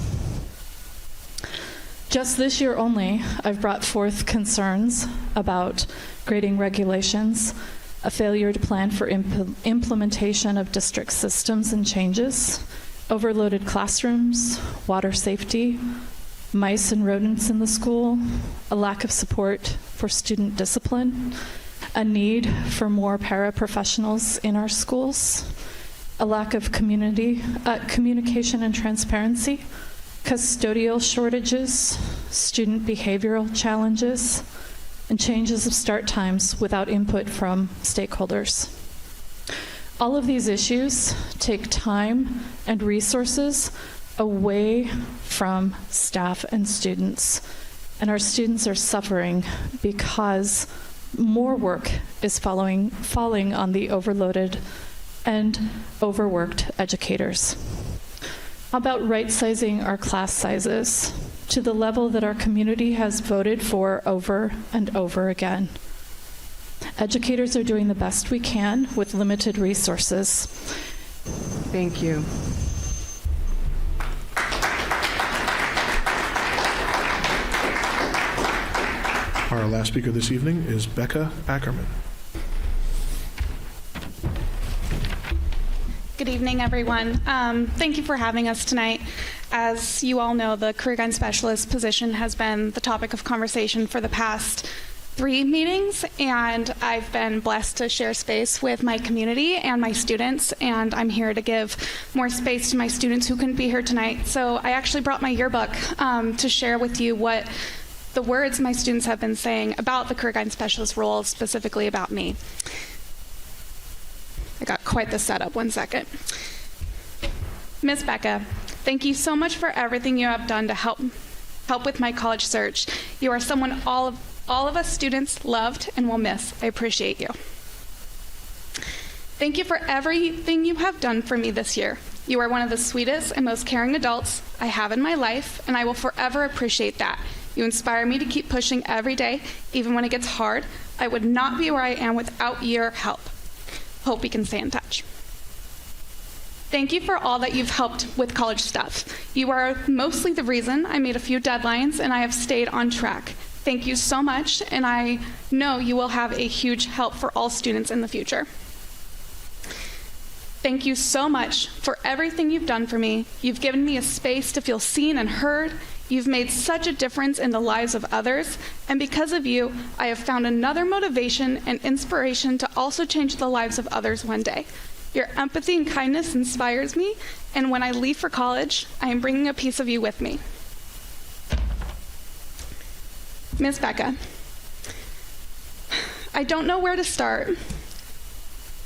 Just this year only, I've brought forth concerns about grading regulations, a failure to plan for implementation of district systems and changes, overloaded classrooms, water safety, mice and rodents in the school, a lack of support for student discipline, a need for more paraprofessionals in our schools, a lack of communication and transparency, custodial shortages, student behavioral challenges, and changes of start times without input from stakeholders. All of these issues take time and resources away from staff and students, and our students are suffering because more work is falling on the overloaded and overworked educators. How about right-sizing our class sizes to the level that our community has voted for over and over again? Educators are doing the best we can with limited resources. Thank you. Our last speaker this evening is Becca Ackerman. Good evening, everyone. Thank you for having us tonight. As you all know, the career guidance specialist position has been the topic of conversation for the past 3 meetings, and I've been blessed to share space with my community and my students, and I'm here to give more space to my students who couldn't be here tonight. So I actually brought my yearbook to share with you what the words my students have been saying about the career guidance specialist role, specifically about me. I got quite the setup. 1 second. Miss Becca, thank you so much for everything you have done to help with my college search. You are someone all of us students loved and will miss. I appreciate you. Thank you for everything you have done for me this year. You are one of the sweetest and most caring adults I have in my life, and I will forever appreciate that. You inspire me to keep pushing every day, even when it gets hard. I would not be where I am without your help. Hope we can stay in touch. Thank you for all that you've helped with college stuff. You are mostly the reason I made a few deadlines and I have stayed on track. Thank you so much, and I know you will have a huge help for all students in the future. Thank you so much for everything you've done for me. You've given me a space to feel seen and heard. You've made such a difference in the lives of others, and because of you, I have found another motivation and inspiration to also change the lives of others one day. Your empathy and kindness inspires me, and when I leave for college, I am bringing a piece of you with me. Miss Becca, I don't know where to start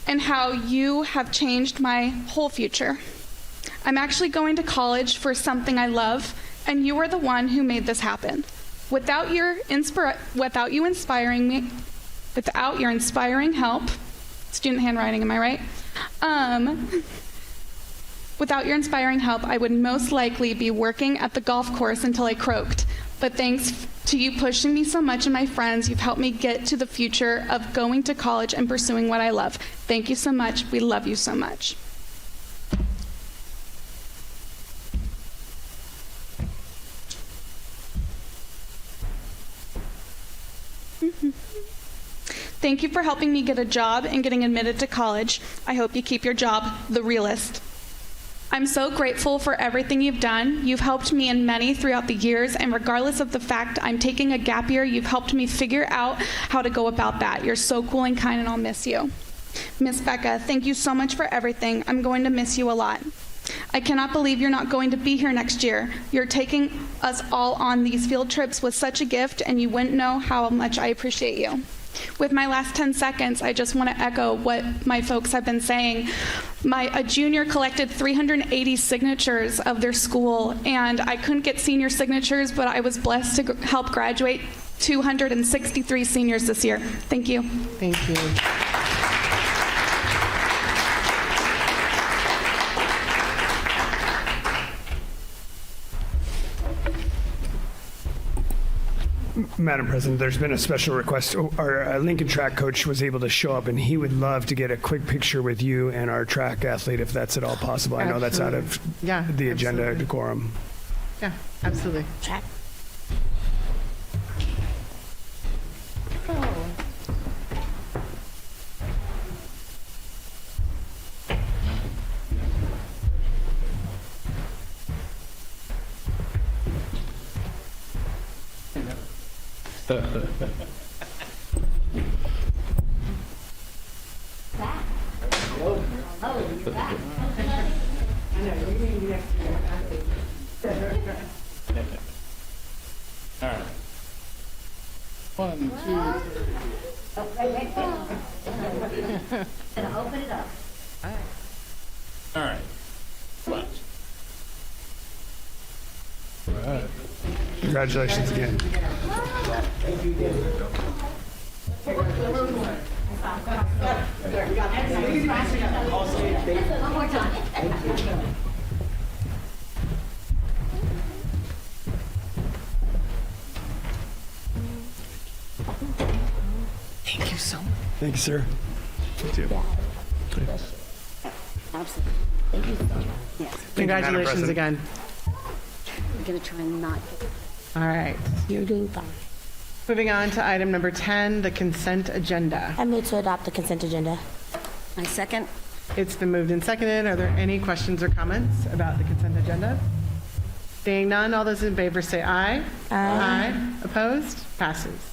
and how you have changed my whole future. I'm actually going to college for something I love, and you are the one who made this happen. Without your inspiring help, student handwriting, am I right? Without your inspiring help, I would most likely be working at the golf course until I croaked. But thanks to you pushing me so much and my friends, you've helped me get to the future of going to college and pursuing what I love. Thank you so much. We love you so much. Thank you for helping me get a job and getting admitted to college. I hope you keep your job the realest. I'm so grateful for everything you've done. You've helped me in many throughout the years, and regardless of the fact I'm taking a gap year, you've helped me figure out how to go about that. You're so cool and kind, and I'll miss you. Miss Becca, thank you so much for everything. I'm going to miss you a lot. I cannot believe you're not going to be here next year. You're taking us all on these field trips with such a gift, and you wouldn't know how much I appreciate you. With my last 10 seconds, I just want to echo what my folks have been saying. A junior collected 380 signatures of their school, and I couldn't get senior signatures, but I was blessed to help graduate 263 seniors this year. Thank you. Thank you. Madam President, there's been a special request. Our Lincoln track coach was able to show up, and he would love to get a quick picture with you and our track athlete, if that's at all possible. I know that's out of the agenda decorum. Yeah, absolutely. Track. All right. 1, 2, 3. Oh, wait. And open it up. All right. What? All right. Congratulations again. One more time. Thank you so much. Thank you, sir. Thank you. Absolutely. Thank you so much. Yes. Congratulations again. We're going to try and not. All right. You're doing fine. Moving on to item number 10, the consent agenda. I move to adopt the consent agenda. I second. It's been moved and seconded. Are there any questions or comments about the consent agenda? Seeing none, all those in favor say aye. Aye. Opposed? Passes.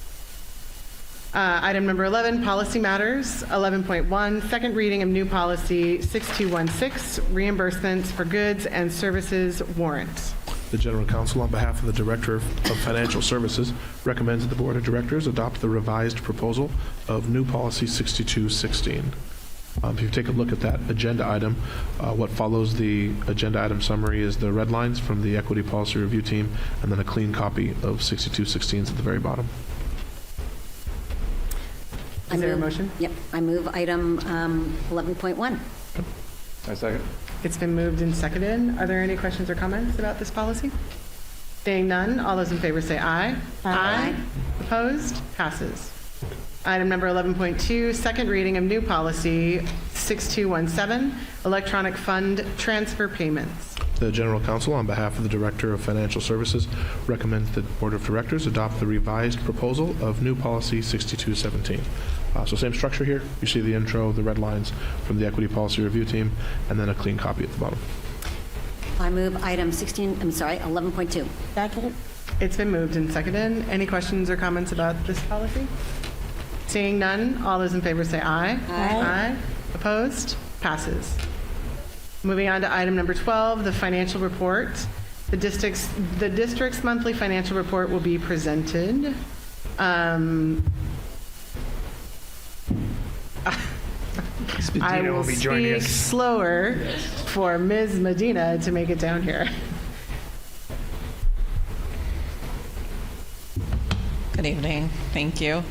Item number 11, policy matters. 11.1, second reading of new policy 6216, reimbursements for goods and services warrant. The General Counsel, on behalf of the Director of Financial Services, recommends that the Board of Directors adopt the revised proposal of new policy 6216. If you take a look at that agenda item, what follows the agenda item summary is the red lines from the Equity Policy Review Team, and then a clean copy of 6216 at the very bottom. Is there a motion? Yep. I move item 11.1. I second. It's been moved and seconded. Are there any questions or comments about this policy? Seeing none, all those in favor say aye. Aye. Opposed? Passes. Item number 11.2, second reading of new policy 6217, electronic fund transfer payments. The General Counsel, on behalf of the Director of Financial Services, recommends that the Board of Directors adopt the revised proposal of new policy 6217. So same structure here. You see the intro, the red lines from the Equity Policy Review Team, and then a clean copy at the bottom. I move item 11.2. Second. It's been moved and seconded. Any questions or comments about this policy? Seeing none, all those in favor say aye. Aye. Opposed? Passes. Moving on to item number 12, the financial report. The district's monthly financial report will be presented. I will will be joining speak us. slower for Ms. Medina to make it down here. Good evening. Thank you.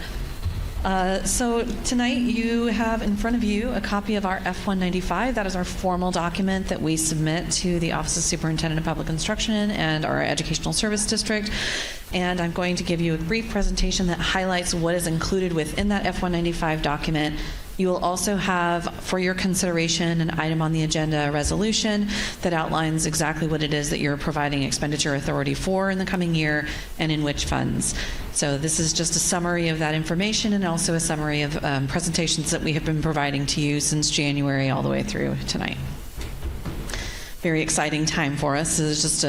So tonight you have in front of you a copy of our F-195. That is our formal document that we submit to the Office of Superintendent of Public Instruction and our Educational Service District. And I'm going to give you a brief presentation that highlights what is included within that F-195 document. You will also have, for your consideration, an item on the agenda, a resolution that outlines exactly what it is that you're providing expenditure authority for in the coming year and in which funds. So this is just a summary of that information and also a summary of presentations that we have been providing to you since January all the way through tonight. Very exciting time for us. This is just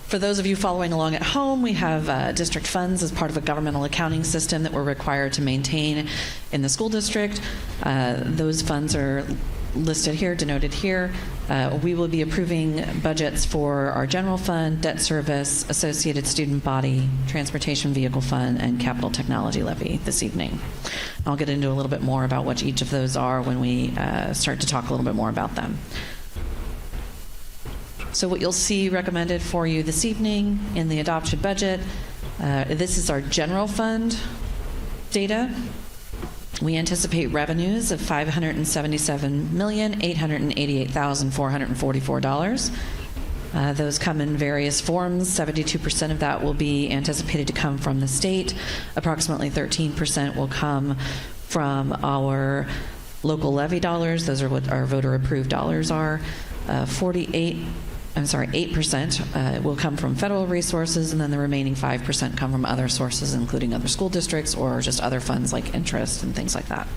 for those of you following along at home, we have district funds as part of a governmental accounting system that we're required to maintain in the school district. Those funds are listed here, denoted here. We will be approving budgets for our general fund, debt service, associated student body, transportation vehicle fund, and capital technology levy this evening. I'll get into a little bit more about what each of those are when we start to talk a little bit more about them. So what you'll see recommended for you this evening in the adopted budget, this is our general fund data. We anticipate revenues of $577,888,444. Those come in various forms. 72% of that will be anticipated to come from the state. Approximately 13% will come from our local levy dollars. Those are what our voter-approved dollars are. 8% will come from federal resources, and then the remaining 5% come from other sources, including other school districts or just other funds like interest and things like that.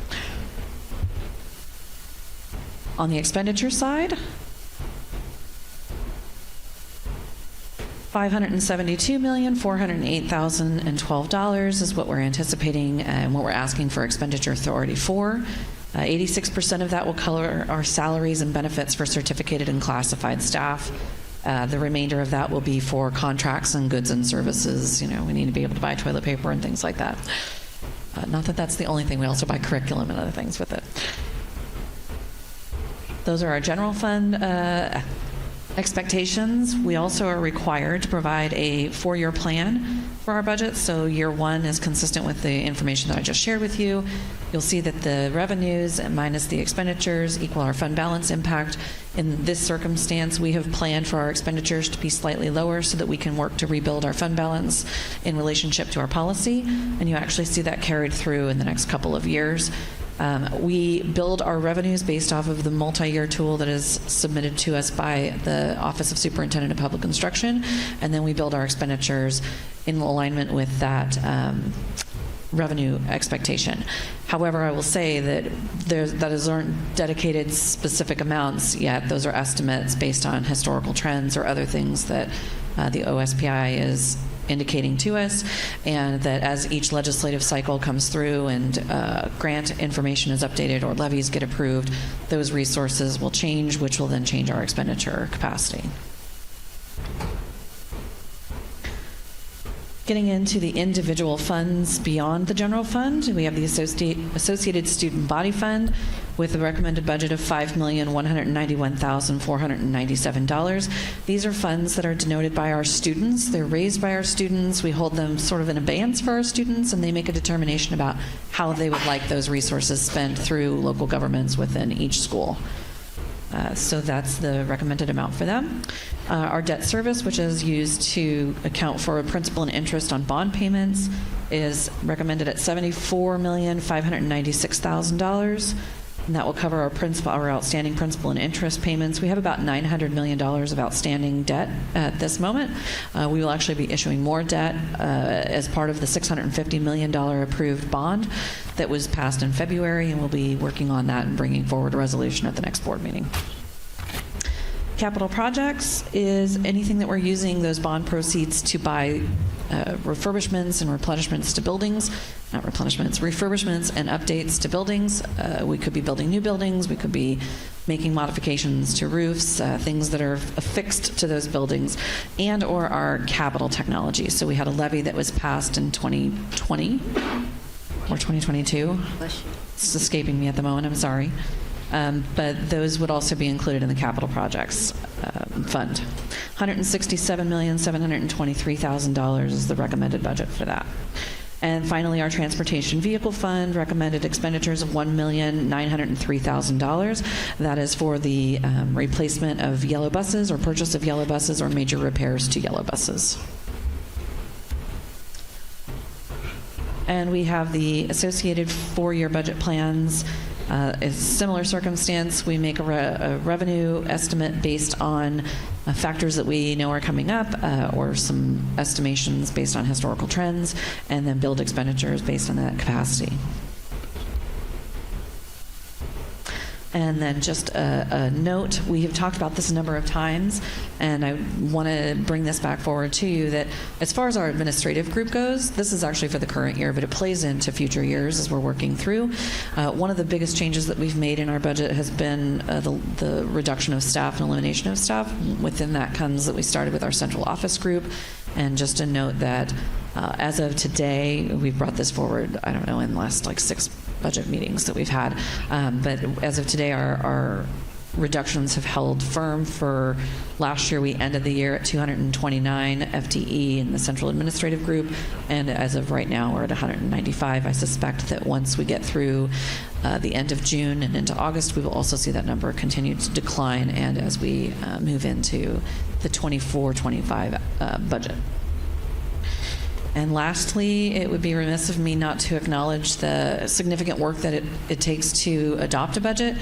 On the expenditure side, $572,408,012 is what we're anticipating and what we're asking for expenditure authority for. 86% of that will cover our salaries and benefits for certificated and classified staff. The remainder of that will be for contracts and goods and services. You know, we need to be able to buy toilet paper and things like that. Not that that's the only thing. We also buy curriculum and other things with it. Those are our general fund expectations. We also are required to provide a 4-year plan for our budget. So year 1 is consistent with the information that I just shared with you. You'll see that the revenues minus the expenditures equal our fund balance impact. In this circumstance, we have planned for our expenditures to be slightly lower so that we can work to rebuild our fund balance in relationship to our policy. And you actually see that carried through in the next couple of years. We build our revenues based off of the multi-year tool that is submitted to us by the Office of Superintendent of Public Instruction, and then we build our expenditures in alignment with that revenue expectation. However, I will say that those aren't dedicated specific amounts yet. Those are estimates based on historical trends or other things that the OSPI is indicating to us, and that as each legislative cycle comes through and grant information is updated or levies get approved, those resources will change, which will then change our expenditure capacity. Getting into the individual funds beyond the general fund, we have the Associated Student Body Fund with a recommended budget of $5,191,497. These are funds that are denoted by our students. They're raised by our students. We hold them sort of in abeyance for our students, and they make a determination about how they would like those resources spent through local governments within each school. So that's the recommended amount for them. Our debt service, which is used to account for principal and interest on bond payments, is recommended at $74,596,000. And that will cover our outstanding principal and interest payments. We have about $900 million of outstanding debt at this moment. We will actually be issuing more debt as part of the $650 million approved bond that was passed in February, and we'll be working on that and bringing forward a resolution at the next board meeting. Capital projects is anything that we're using those bond proceeds to buy refurbishments and replenishments to buildings, not replenishments, refurbishments and updates to buildings. We could be building new buildings, we could be making modifications to roofs, things that are affixed to those buildings, and or our capital technology. So we had a levy that was passed in 2020 or 2022. It's escaping me at the moment, I'm sorry. but those would also be included in the capital projects fund. $167,723,000 is the recommended budget for that. And finally, our transportation vehicle fund recommended expenditures of $1,903,000. That is for the replacement of yellow buses or purchase of yellow buses or major repairs to yellow buses. And we have the associated four-year budget plans. A similar circumstance, we make a revenue estimate based on factors that we know are coming up or some estimations based on historical trends, and then build expenditures based on that capacity. And then just a note, we have talked about this a number of times, and I want to bring this back forward to you, that as far as our administrative group goes, this is actually for the current year, but it plays into future years as we're working through. One of the biggest changes that we've made in our budget has been the reduction of staff and elimination of staff. Within that comes that we started with our central office group. And just a note that as of today, we've brought this forward, I don't know, in the last like 6 budget meetings that we've had. But as of today, our reductions have held firm. For last year, we ended the year at 229 FTE in the central administrative group. And as of right now, we're at 195. I suspect that once we get through the end of June and into August, we will also see that number continue to decline, and as we move into the 24-25 budget. And lastly, it would be remiss of me not to acknowledge the significant work that it takes to adopt a budget.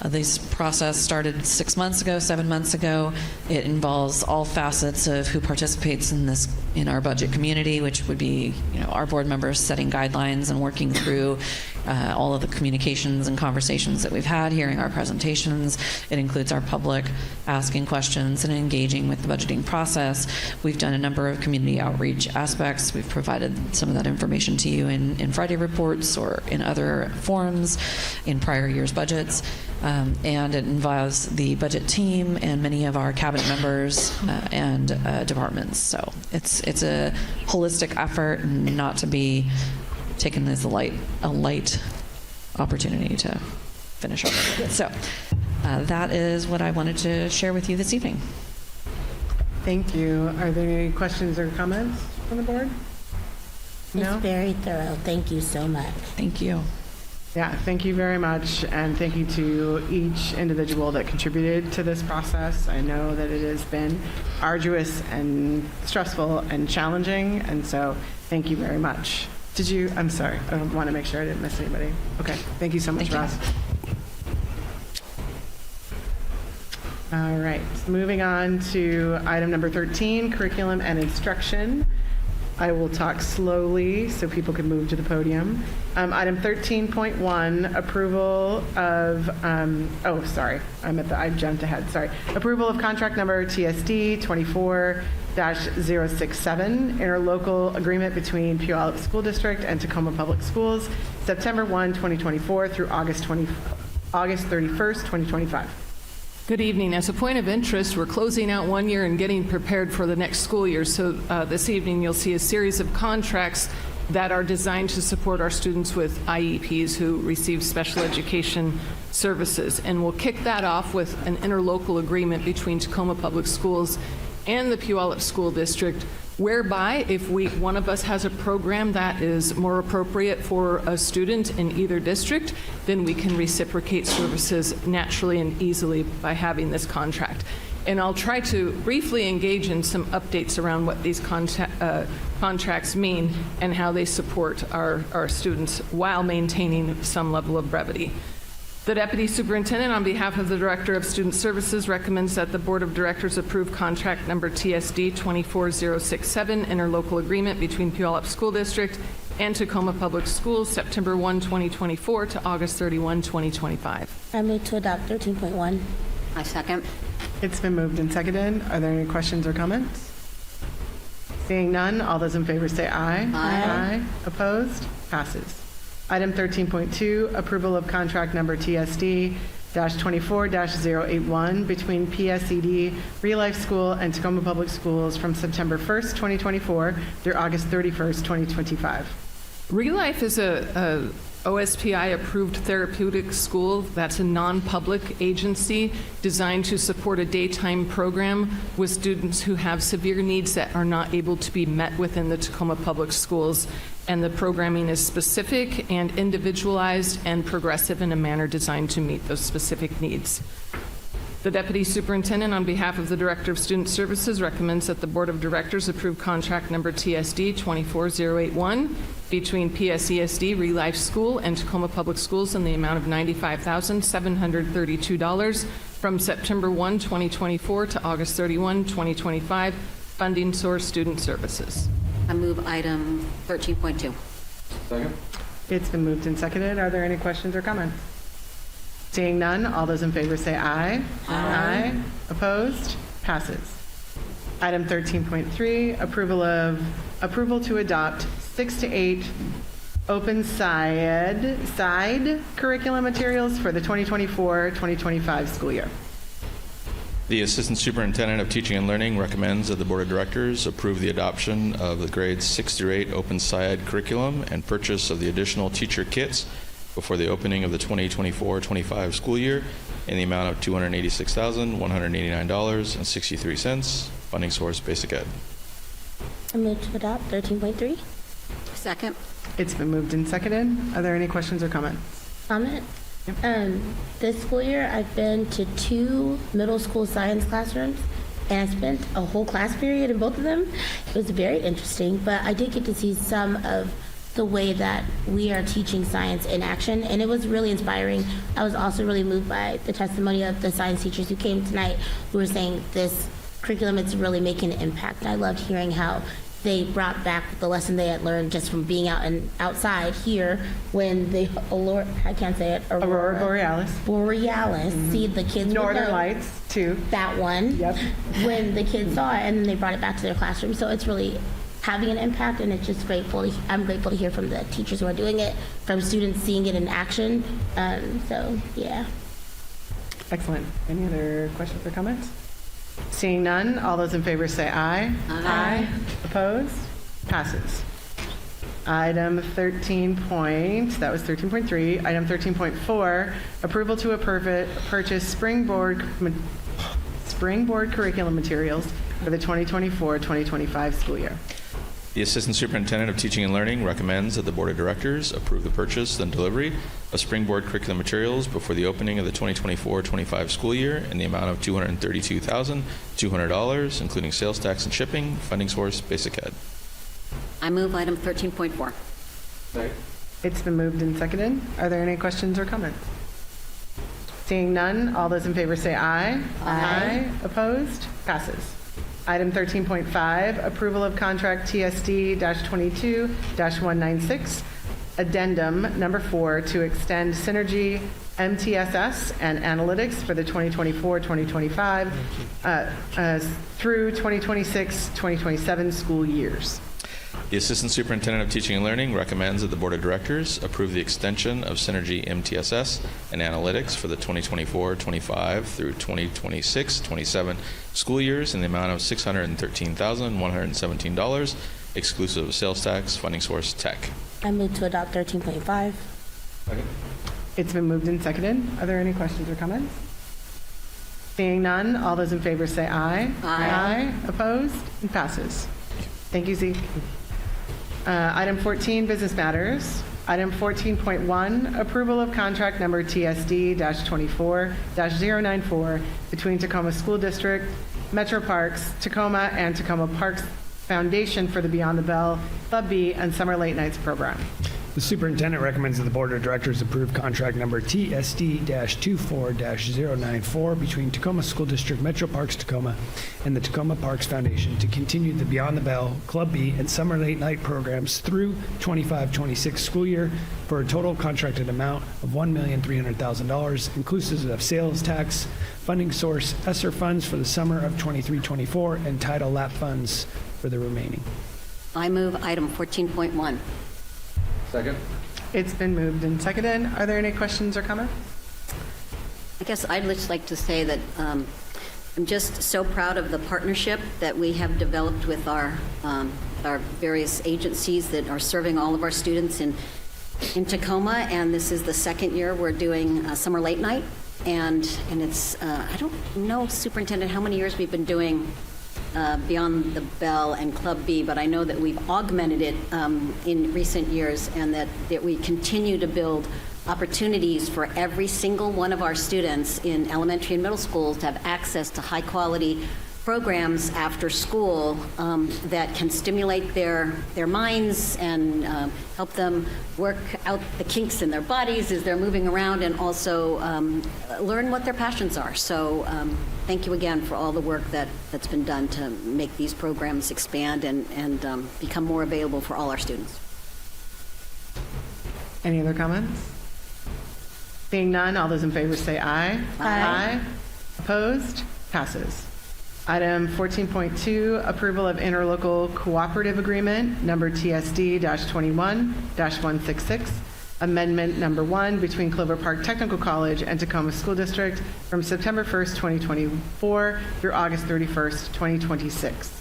This process started 6 months ago, 7 months ago. It involves all facets of who participates in our budget community, which would be, our board members setting guidelines and working through all of the communications and conversations that we've had, hearing our presentations. It includes our public asking questions and engaging with the budgeting process. We've done a number of community outreach aspects. We've provided some of that information to you in Friday reports or in other forums in prior year's budgets. And it involves the budget team and many of our cabinet members and departments. So it's a holistic effort, and not to be taken as a light opportunity to finish our budget. So that is what I wanted to share with you this evening. Thank you. Are there any questions or comments from the board? No? It's very thorough. Thank you so much. Thank you. Yeah, thank you very much, and thank you to each individual that contributed to this process. I know that it has been arduous and stressful and challenging, and so thank you very much. I'm sorry, I want to make sure I didn't miss anybody. Okay, thank you so much, Ross. All right, moving on to item number 13, curriculum and instruction. I will talk slowly so people can move to the podium. Item 13.1, approval of, I jumped ahead, sorry. Approval of contract number TSD 24-067, interlocal agreement between Puyallup School District and Tacoma Public Schools, September 1, 2024 through August 31st, 2025. Good evening. As a point of interest, we're closing out 1 year and getting prepared for the next school year. So this evening you'll see a series of contracts that are designed to support our students with IEPs who receive special education services. And we'll kick that off with an interlocal agreement between Tacoma Public Schools and the Puyallup School District, whereby if one of us has a program that is more appropriate for a student in either district, then we can reciprocate services naturally and easily by having this contract. And I'll try to briefly engage in some updates around what these contracts mean and how they support our students while maintaining some level of brevity. The Deputy Superintendent, on behalf of the Director of Student Services, recommends that the Board of Directors approve contract number TSD 24067, interlocal agreement between Puyallup School District and Tacoma Public Schools, September 1, 2024 to August 31, 2025. I move to adopt 13.1. I second. It's been moved and seconded. Are there any questions or comments? Seeing none, all those in favor say aye. Aye. Opposed? Passes. Item 13.2, approval of contract number TSD-24-081 between PSED Real Life School and Tacoma Public Schools from September 1st, 2024 through August 31st, 2025. Real Life is a OSPI Approved Therapeutic School. That's a non-public agency designed to support a daytime program with students who have severe needs that are not able to be met within the Tacoma Public Schools. And the programming is specific and individualized and progressive in a manner designed to meet those specific needs. The Deputy Superintendent, on behalf of the Director of Student Services, recommends that the Board of Directors approve contract number TSD 24081 between PSESD Relife School and Tacoma Public Schools in the amount of $95,732 from September 1, 2024 to August 31, 2025. Funding source, Student Services. I move item 13.2. Second. It's been moved and seconded. Are there any questions or comments? Seeing none, all those in favor say aye. Aye. Opposed? Passes. Item 13.3, approval to adopt 6 to 8 open side curriculum materials for the 2024-2025 school year. The Assistant Superintendent of Teaching and Learning recommends that the Board of Directors approve the adoption of the grades 6 through 8 open SciEd curriculum and purchase of the additional teacher kits before the opening of the 2024-25 school year in the amount of $286,189.63. Funding source, Basic Ed. I move to adopt 13.3. Second. It's been moved and seconded. Are there any questions or comments? Comment. This school year, I've been to 2 middle school science classrooms, and I spent a whole class period in both of them. It was very interesting, but I did get to see some of the way that we are teaching science in action, and it was really inspiring. I was also really moved by the testimony of the science teachers who came tonight, who were saying this curriculum is really making an impact. I loved hearing how they brought back the lesson they had learned just from being out and outside here when the I can't say it, Aurora Borealis. See, the kids Northern Lights too. That one. Yep. When the kids saw it, and then they brought it back to their classroom. So it's really having an impact, and it's just grateful. I'm grateful to hear from the teachers who are doing it, from students seeing it in action. So yeah. Excellent. Any other questions or comments? Seeing none, all those in favor say aye. Aye. Opposed? Passes. Item 13.3. Item 13.4, approval to purchase springboard curriculum materials for the 2024-2025 school year. The Assistant Superintendent of Teaching and Learning recommends that the Board of Directors approve the purchase and delivery of springboard curriculum materials before the opening of the 2024-25 school year in the amount of $232,200, including sales tax and shipping. Funding source, Basic Ed. I move item 13.4. Second. It's been moved and seconded. Are there any questions or comments? Seeing none, all those in favor say aye. Aye. Opposed? Passes. Item 13.5, approval of contract TSD-22-196, addendum number 4 to extend Synergy MTSS and analytics for the 2024-2025 through 2026-2027 school years. The Assistant Superintendent of Teaching and Learning recommends that the Board of Directors approve the extension of Synergy MTSS and Analytics for the 2024-25 through 2026-27 school years in the amount of $613,117, exclusive of sales tax. Funding source, Tech. I move to adopt 13.5. Second. It's been moved and seconded. Are there any questions or comments? Seeing none, all those in favor say aye. Aye. Opposed? It passes. Thank you, Zeke. Item 14, business matters. Item 14.1, approval of contract number TSD-24-094 between Tacoma School District, Metro Parks, Tacoma, and Tacoma Parks Foundation for the Beyond the Bell, Club B, and Summer Late Nights program. The superintendent recommends that the board of directors approve contract number TSD-24-094 between Tacoma School District, Metro Parks Tacoma, and the Tacoma Parks Foundation to continue the Beyond the Bell, Club B, and Summer Late Night programs through 25-26 school year for a total contracted amount of $1,300,000, inclusive of sales tax. Funding source, ESSER funds for the summer of 23-24, and Title LAP funds for the remaining. I move item 14.1. Second. It's been moved and seconded. Are there any questions or comments? I guess I'd just like to say that I'm just so proud of the partnership that we have developed with our various agencies that are serving all of our students in in Tacoma, and this is the second year we're doing summer late night. And it's, I don't know, Superintendent, how many years we've been doing Beyond the Bell and Club B, but I know that we've augmented it in recent years, and that we continue to build opportunities for every single one of our students in elementary and middle schools to have access to high-quality programs after school that can stimulate their minds and help them work out the kinks in their bodies as they're moving around, and also learn what their passions are. So thank you again for all the work that's been done to make these programs expand and become more available for all our students. Any other comments? Seeing none, all those in favor say aye. Aye. Opposed? Passes. Item 14.2, approval of interlocal cooperative agreement number TSD-21-166, amendment number 1 between Clover Park Technical College and Tacoma School District from September 1st, 2024 through August 31st, 2026.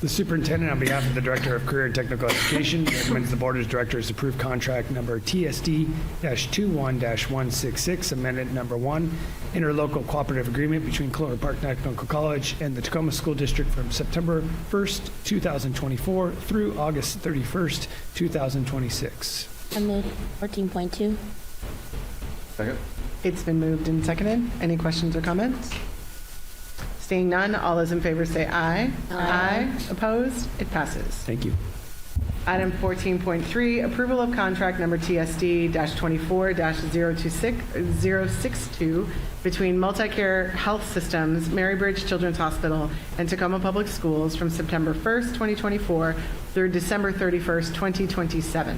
The superintendent, on behalf of the Director of Career and Technical Education, recommends the Board of Directors approve contract number TSD-21-166, amendment number 1, interlocal cooperative agreement between Clover Park Technical College and the Tacoma School District from September 1st, 2024 through August 31st, 2026. I move 14.2. Second. It's been moved and seconded. Any questions or comments? Seeing none, all those in favor say aye. Aye. Opposed? It passes. Thank you. Item 14.3, approval of contract number TSD-24-062 between Multicare Health Systems, Marybridge Children's Hospital, and Tacoma Public Schools from September 1st, 2024 through December 31st, 2027.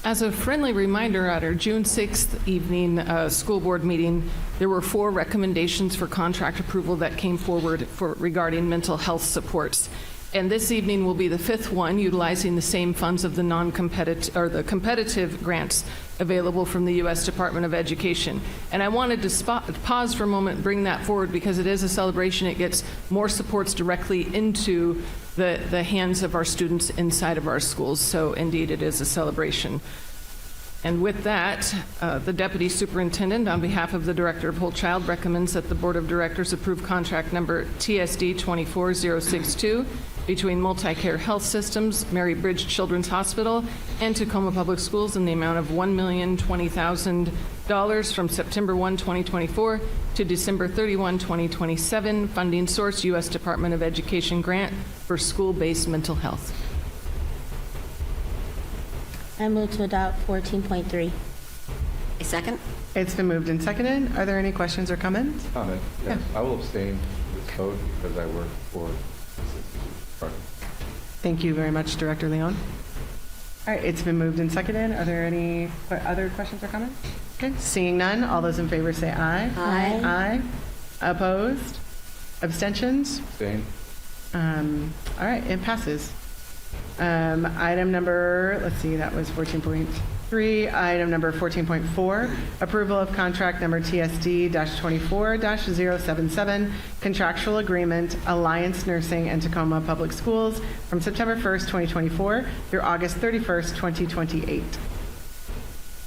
As a friendly reminder, at our June 6th evening school board meeting, there were 4 recommendations for contract approval that came forward regarding mental health supports. And this evening will be the 5th one, utilizing the same funds of the non-competitive or the competitive grants available from the U.S. Department of Education. And I wanted to pause for a moment and bring that forward because it is a celebration. It gets more supports directly into the hands of our students inside of our schools. So indeed, it is a celebration. And with that, the Deputy Superintendent, on behalf of the Director of Whole Child, recommends that the Board of Directors approve contract number TSD-24062 between Multicare Health Systems, Marybridge Children's Hospital, and Tacoma Public Schools in the amount of $1,020,000 from September 1, 2024 to December 31, 2027. Funding source, U.S. Department of Education grant for school-based mental health. I move to adopt 14.3. A second. It's been moved and seconded. Are there any questions or comments? Comment. Yes. I will abstain this vote because I work for the Thank you very much, Director Leon. All right, it's been moved and seconded. Are there any other questions or comments? Okay, seeing none, all those in favor say aye. Aye. Aye. Opposed? Abstentions? Abstain. All right, it passes. Item number, let's see, that was 14.3. Item number 14.4, approval of contract number TSD-24-077, contractual agreement, Alliance Nursing and Tacoma Public Schools from September 1st, 2024 through August 31st, 2028.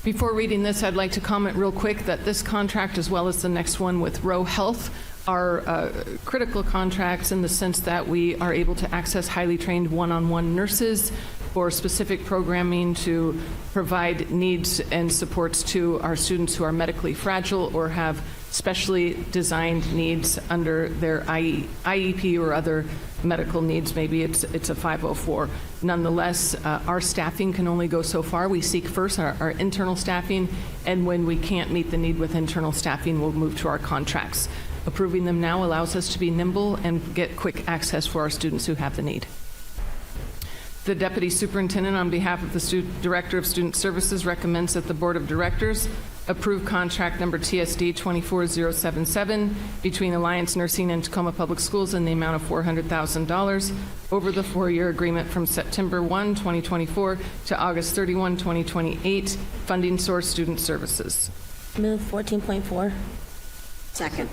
Before reading this, I'd like to comment real quick that this contract, as well as the next one with Row Health, are critical contracts in the sense that we are able to access highly trained one-on-one nurses for specific programming to provide needs and supports to our students who are medically fragile or have specially designed needs under their IEP or other medical needs. Maybe it's a 504. Nonetheless, our staffing can only go so far. We seek first our internal staffing, and when we can't meet the need with internal staffing, we'll move to our contracts. Approving them now allows us to be nimble and get quick access for our students who have the need. The Deputy Superintendent, on behalf of the Director of Student Services, recommends that the Board of Directors approve contract number TSD-24077 between Alliance Nursing and Tacoma Public Schools in the amount of $400,000 over the 4-year agreement from September 1, 2024 to August 31, 2028. Funding source, Student Services. Move 14.4. Second.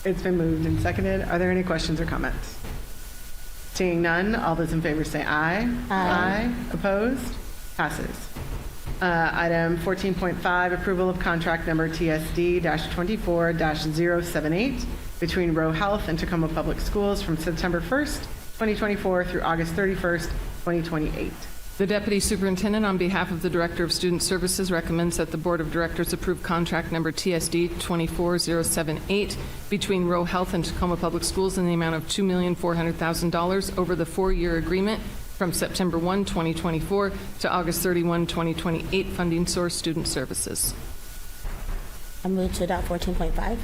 It's been moved and seconded. Are there any questions or comments? Seeing none, all those in favor say aye. Aye. Opposed? Passes. Item 14.5, approval of contract number TSD-24-078 between Roe Health and Tacoma Public Schools from September 1st, 2024 through August 31st, 2028. The Deputy Superintendent, on behalf of the Director of Student Services, recommends that the Board of Directors approve contract number TSD 24078 between Roe Health and Tacoma Public Schools in the amount of $2,400,000 over the 4-year agreement from September 1, 2024 to August 31, 2028. Funding source, Student Services. I move to adopt 14.5.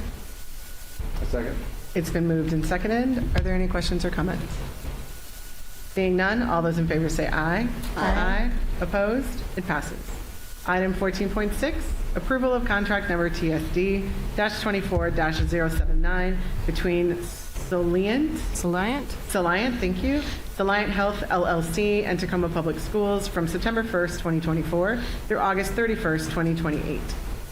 A second. It's been moved and seconded. Are there any questions or comments? Seeing none, all those in favor say aye. Aye. Opposed? It passes. Item 14.6, approval of contract number TSD-24-079 between Soliant, thank you, Soliant Health LLC and Tacoma Public Schools from September 1st, 2024 through August 31st, 2028.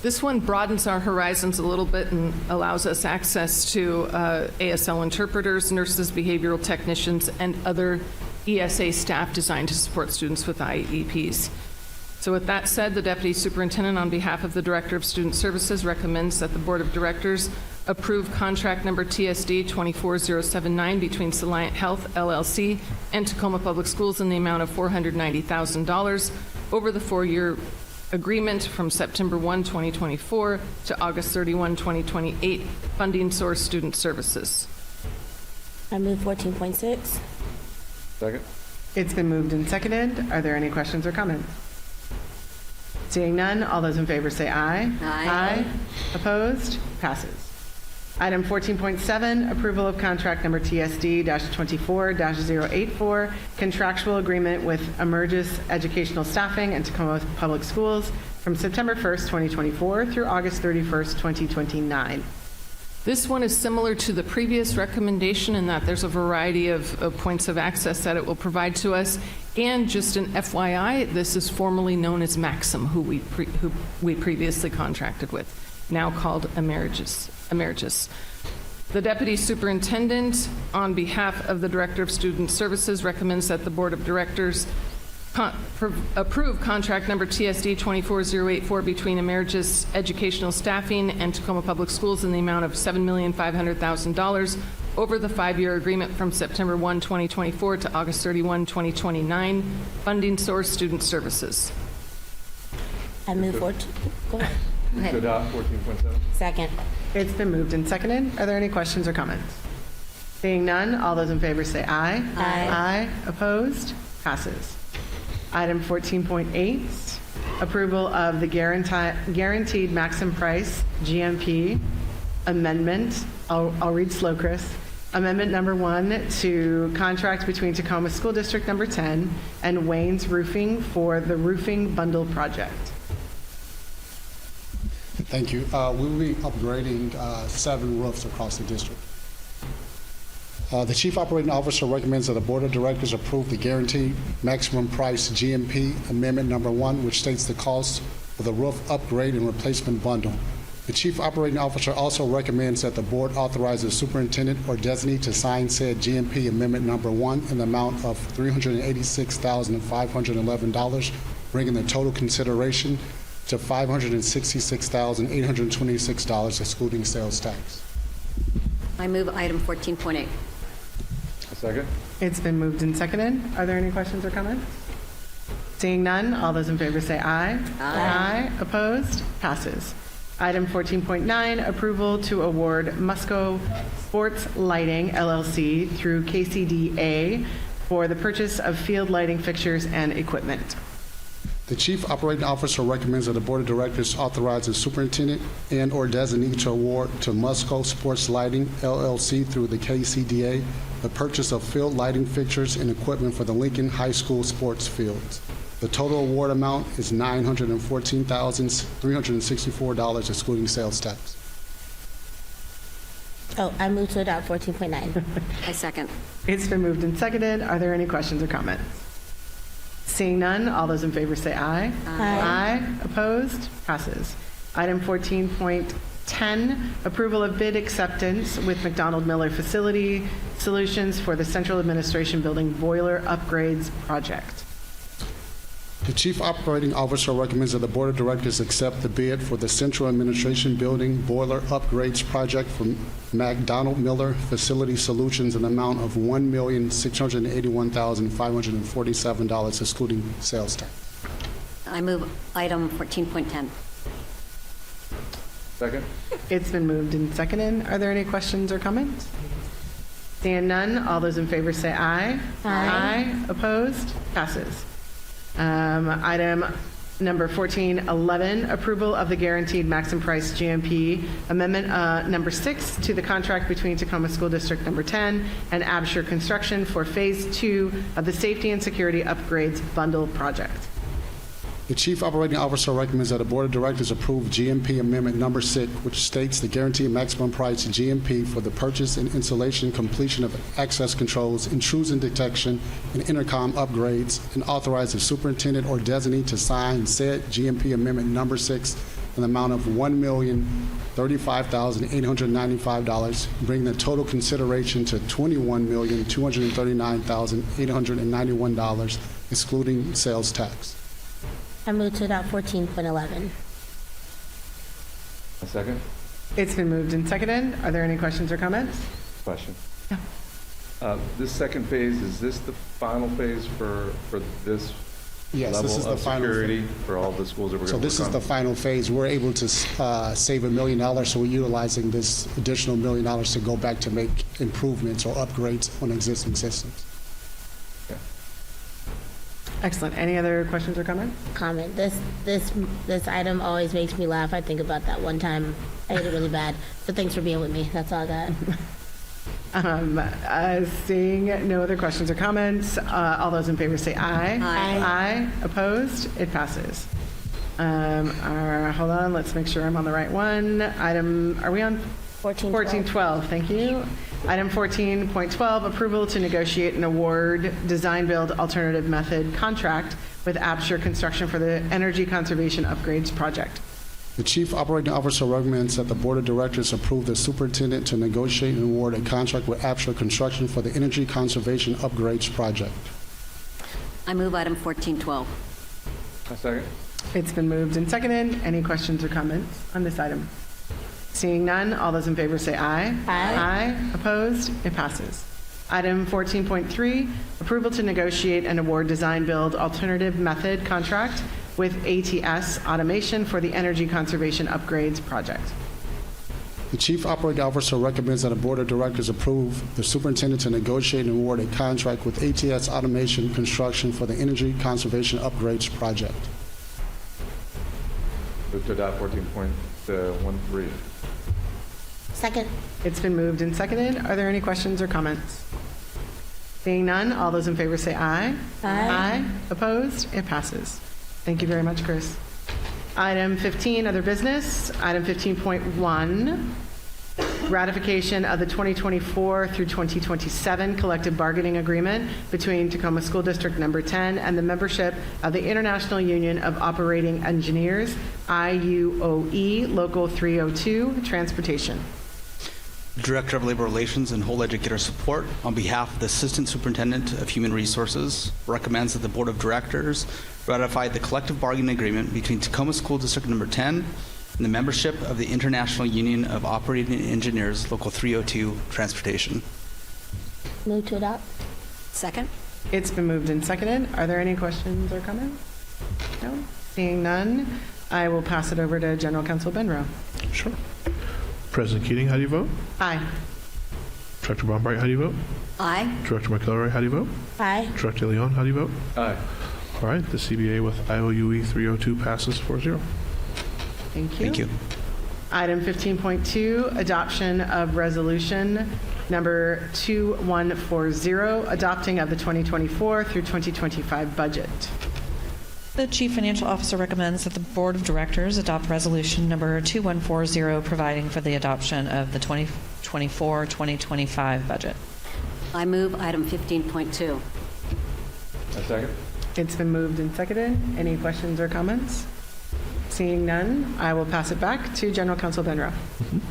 This one broadens our horizons a little bit and allows us access to ASL interpreters, nurses, behavioral technicians, and other ESA staff designed to support students with IEPs. So with that said, the Deputy Superintendent, on behalf of the Director of Student Services, recommends that the Board of Directors approve contract number TSD 24079 between Soliant Health LLC and Tacoma Public Schools in the amount of $490,000 over the 4-year agreement from September 1, 2024 to August 31, 2028. Funding source, Student Services. I move 14.6. Second. It's been moved and seconded. Are there any questions or comments? Seeing none, all those in favor say aye. Aye. Opposed? Passes. Item 14.7, approval of contract number TSD-24-084, contractual agreement with Emergis Educational Staffing and Tacoma Public Schools from September 1st, 2024 through August 31st, 2029. This one is similar to the previous recommendation in that there's a variety of points of access that it will provide to us. And just an FYI, this is formerly known as Maxim, who we previously contracted with, now called Emergis. The Deputy Superintendent, on behalf of the Director of Student Services, recommends that the Board of Directors approve contract number TSD 24084 between Emergis Educational Staffing and Tacoma Public Schools in the amount of $7,500,000 over the 5-year agreement from September 1, 2024 to August 31, 2029. Funding source, Student Services. I move 14. Go ahead. To adopt 14.7. Second. It's been moved and seconded. Are there any questions or comments? Seeing none, all those in favor say aye. Aye. Opposed? Passes. Item 14.8, approval of the guaranteed maximum price, GMP, amendment. I'll read slow, Chris. Amendment number 1 to contract between Tacoma School District number 10 and Wayne's Roofing for the roofing bundle project. Thank you. We will be upgrading 7 roofs across the district. The Chief Operating Officer recommends that the Board of Directors approve the guaranteed maximum price GMP Amendment Number 1, which states the cost for the roof upgrade and replacement bundle. The Chief Operating Officer also recommends that the Board authorize the Superintendent or designee to sign said GMP Amendment Number 1 in the amount of $386,511, bringing the total consideration to $566,826, excluding sales tax. I move item 14.8. Second. It's been moved and seconded. Are there any questions or comments? Seeing none, all those in favor say aye. Aye. Opposed? Passes. Item 14.9, approval to award Musco Sports Lighting, LLC through KCDA for the purchase of field lighting fixtures and equipment. The Chief Operating Officer recommends that the Board of Directors authorize the Superintendent and/or designee to award to Musco Sports Lighting, LLC through the KCDA the purchase of field lighting fixtures and equipment for the Lincoln High School sports fields. The total award amount is $914,364, excluding sales tax. Oh, I move to adopt 14.9. I second. It's been moved and seconded. Are there any questions or comments? Seeing none, all those in favor say aye. Aye. Opposed? Passes. Item 14.10, approval of bid acceptance with McDonald Miller Facility Solutions for the Central Administration Building Boiler Upgrades Project. The Chief Operating Officer recommends that the Board of Directors accept the bid for the Central Administration Building Boiler Upgrades Project from McDonald Miller Facility Solutions in the amount of $1,681,547, excluding sales tax. I move item 14.10. Second. It's been moved and seconded. Are there any questions or comments? Seeing none, all those in favor say aye. Aye. Opposed? Passes. Item number 1411, approval of the guaranteed maximum price GMP amendment number 6 to the contract between Tacoma School District number 10 and Absher Construction for Phase 2 of the Safety and Security Upgrades Bundle Project. The Chief Operating Officer recommends that the Board of Directors approve GMP Amendment Number 6, which states the guaranteed maximum price GMP for the purchase and installation, completion of access controls, intrusion detection, and intercom upgrades, and authorize the superintendent or designee to sign said GMP Amendment Number 6 in the amount of $1,035,895, bringing the total consideration to $21,239,891, excluding sales tax. I move to adopt 14.11. A second. It's been moved and seconded. Are there any questions or comments? Question. Yeah. This second phase, is this the final phase for this Yes, level this is the of final security for all the schools that we're So going to this work is on? the final phase. We're able to save $1 million, so we're utilizing this additional $1 million to go back to make improvements or upgrades on existing systems. Excellent. Any other questions or comments? Comment. This item always makes me laugh. I think about that one time I hit it really bad. So thanks for being with me. That's all I got. Seeing no other questions or comments, all those in favor say aye. Aye. Opposed? It passes. Hold on. Let's make sure I'm on the right one. Are we on 1412? Thank you. Item 14.12, approval to negotiate an award design build alternative method contract with Absher Construction for the Energy Conservation Upgrades Project. The Chief Operating Officer recommends that the Board of Directors approve the superintendent to negotiate and award a contract with Absher Construction for the Energy Conservation Upgrades Project. I move item 14.12. A second. It's been moved and seconded. Any questions or comments on this item? Seeing none, all those in favor say aye. Aye. Opposed? It passes. Item 14.3, approval to negotiate and award design build alternative method contract with ATS Automation for the Energy Conservation Upgrades Project. The Chief Operating Officer recommends that the Board of Directors approve the superintendent to negotiate and award a contract with ATS Automation Construction for the Energy Conservation Upgrades Project. Move to adopt 14.13. Second. It's been moved and seconded. Are there any questions or comments? Seeing none, all those in favor say aye. Aye. Opposed? It passes. Thank you very much, Chris. Item 15, other business. Item 15.1, ratification of the 2024 through 2027 collective bargaining agreement between Tacoma School District Number 10 and the membership of the International Union of Operating Engineers, IUOE, Local 302, Transportation. Director of Labor Relations and Whole Educator Support, on behalf of the Assistant Superintendent of Human Resources, recommends that the Board of Directors ratify the collective bargaining agreement between Tacoma School District Number 10 and the membership of the International Union of Operating Engineers, Local 302, Transportation. Move to adopt. Second. It's been moved and seconded. Are there any questions or comments? No? Seeing none, I will pass it over to General Counsel Benrow. Sure. President Keating, how do you vote? Aye. Director Bombright, how do you vote? Aye. Director McElroy, how do you vote? Aye. Director Leon, how do you vote? Aye. All right, the CBA with IOUE 302 passes 4-0. Thank you. Thank you. Item 15.2, adoption of resolution number 2140, adopting of the 2024 through 2025 budget. The Chief Financial Officer recommends that the Board of Directors adopt resolution number 2140, providing for the adoption of the 2024-2025 budget. I move item 15.2. A second. It's been moved and seconded. Any questions or comments? Seeing none, I will pass it back to General Counsel Benrow.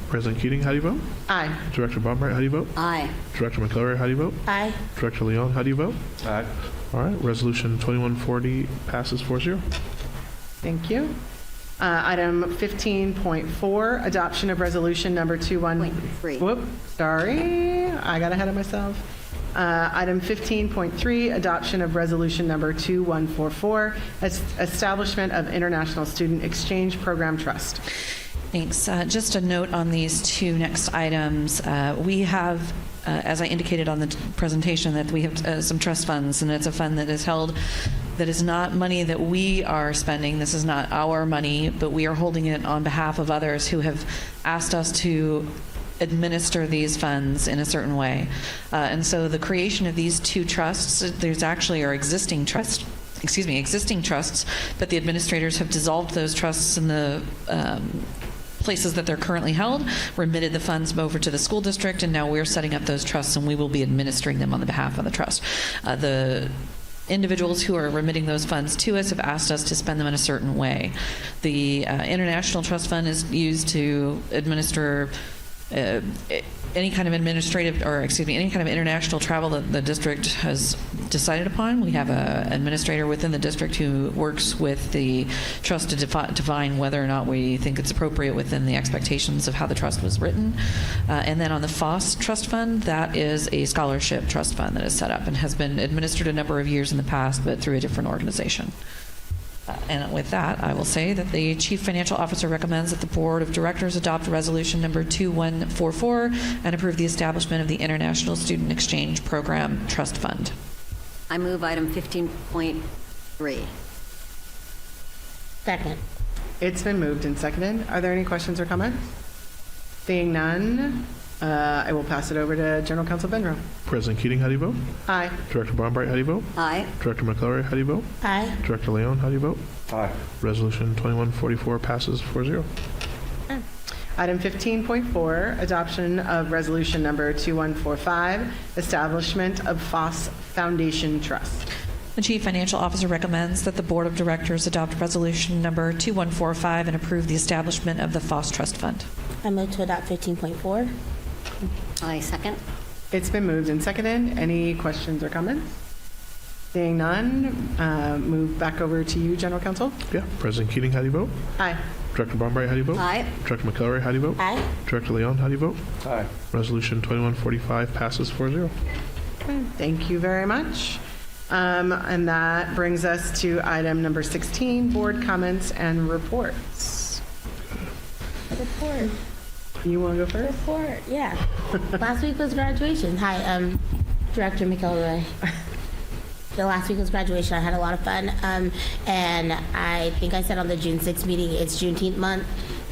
President Keating, how do you vote? Aye. Director Bombright, how do you vote? Aye. Director McElroy, how do you vote? Aye. Director Leon, how do you vote? Aye. All right, Resolution 2140 passes 4-0. Thank you. Item 15.4, adoption of resolution number 3. Whoop, sorry, I got ahead of myself. Item 15.3, adoption of resolution number 2144, establishment of International Student Exchange Program Trust. Thanks. Just a note on these two next items. We have, as I indicated on the presentation, that we have some trust funds, and it's a fund that is held, that is not money that we are spending. This is not our money, but we are holding it on behalf of others who have asked us to administer these funds in a certain way. And so the creation of these two trusts, there's actually our existing trusts, but the administrators have dissolved those trusts in the places that they're currently held, remitted the funds over to the school district, and now we're setting up those trusts, and we will be administering them on the behalf of the trust. The individuals who are remitting those funds to us have asked us to spend them in a certain way. The International Trust Fund is used to administer any kind of international travel that the district has decided upon. We have an administrator within the district who works with the trust to define whether or not we think it's appropriate within the expectations of how the trust was written. And then on the FOSS Trust Fund, that is a scholarship trust fund that is set up and has been administered a number of years in the past, but through a different organization. And with that, I will say that the Chief Financial Officer recommends that the Board of Directors adopt resolution number 2144 and approve the establishment of the International Student Exchange Program Trust Fund. I move item 15.3. Second. It's been moved and seconded. Are there any questions or comments? Seeing none, I will pass it over to General Counsel Benro. President Keating, how do you vote? Aye. Director Bombright, how do you vote? Aye. Director McElroy, how do you vote? Aye. Director Leon, how do you vote? Aye. Resolution 2144 passes 4-0. Item 15.4, adoption of resolution number 2145, establishment of FOSS Foundation Trust. The Chief Financial Officer recommends that the Board of Directors adopt resolution number 2145 and approve the establishment of the FOSS Trust Fund. I move to adopt 15.4. I second. It's been moved and seconded. Any questions or comments? Seeing none, move back over to you, General Counsel. Yeah. President Keating, how do you vote? Aye. Director Bombright, how do you vote? Aye. Director McElroy, how do you vote? Aye. Director Leon, how do you vote? Aye. Resolution 2145 passes 4-0. Thank you very much. And that brings us to item number 16, board comments and reports. Report. You want to go first? Report, yeah. Last week was graduation. Hi, Director McElroy. The last week was graduation. I had a lot of fun. And I think I said on the June 6th meeting, it's Juneteenth month.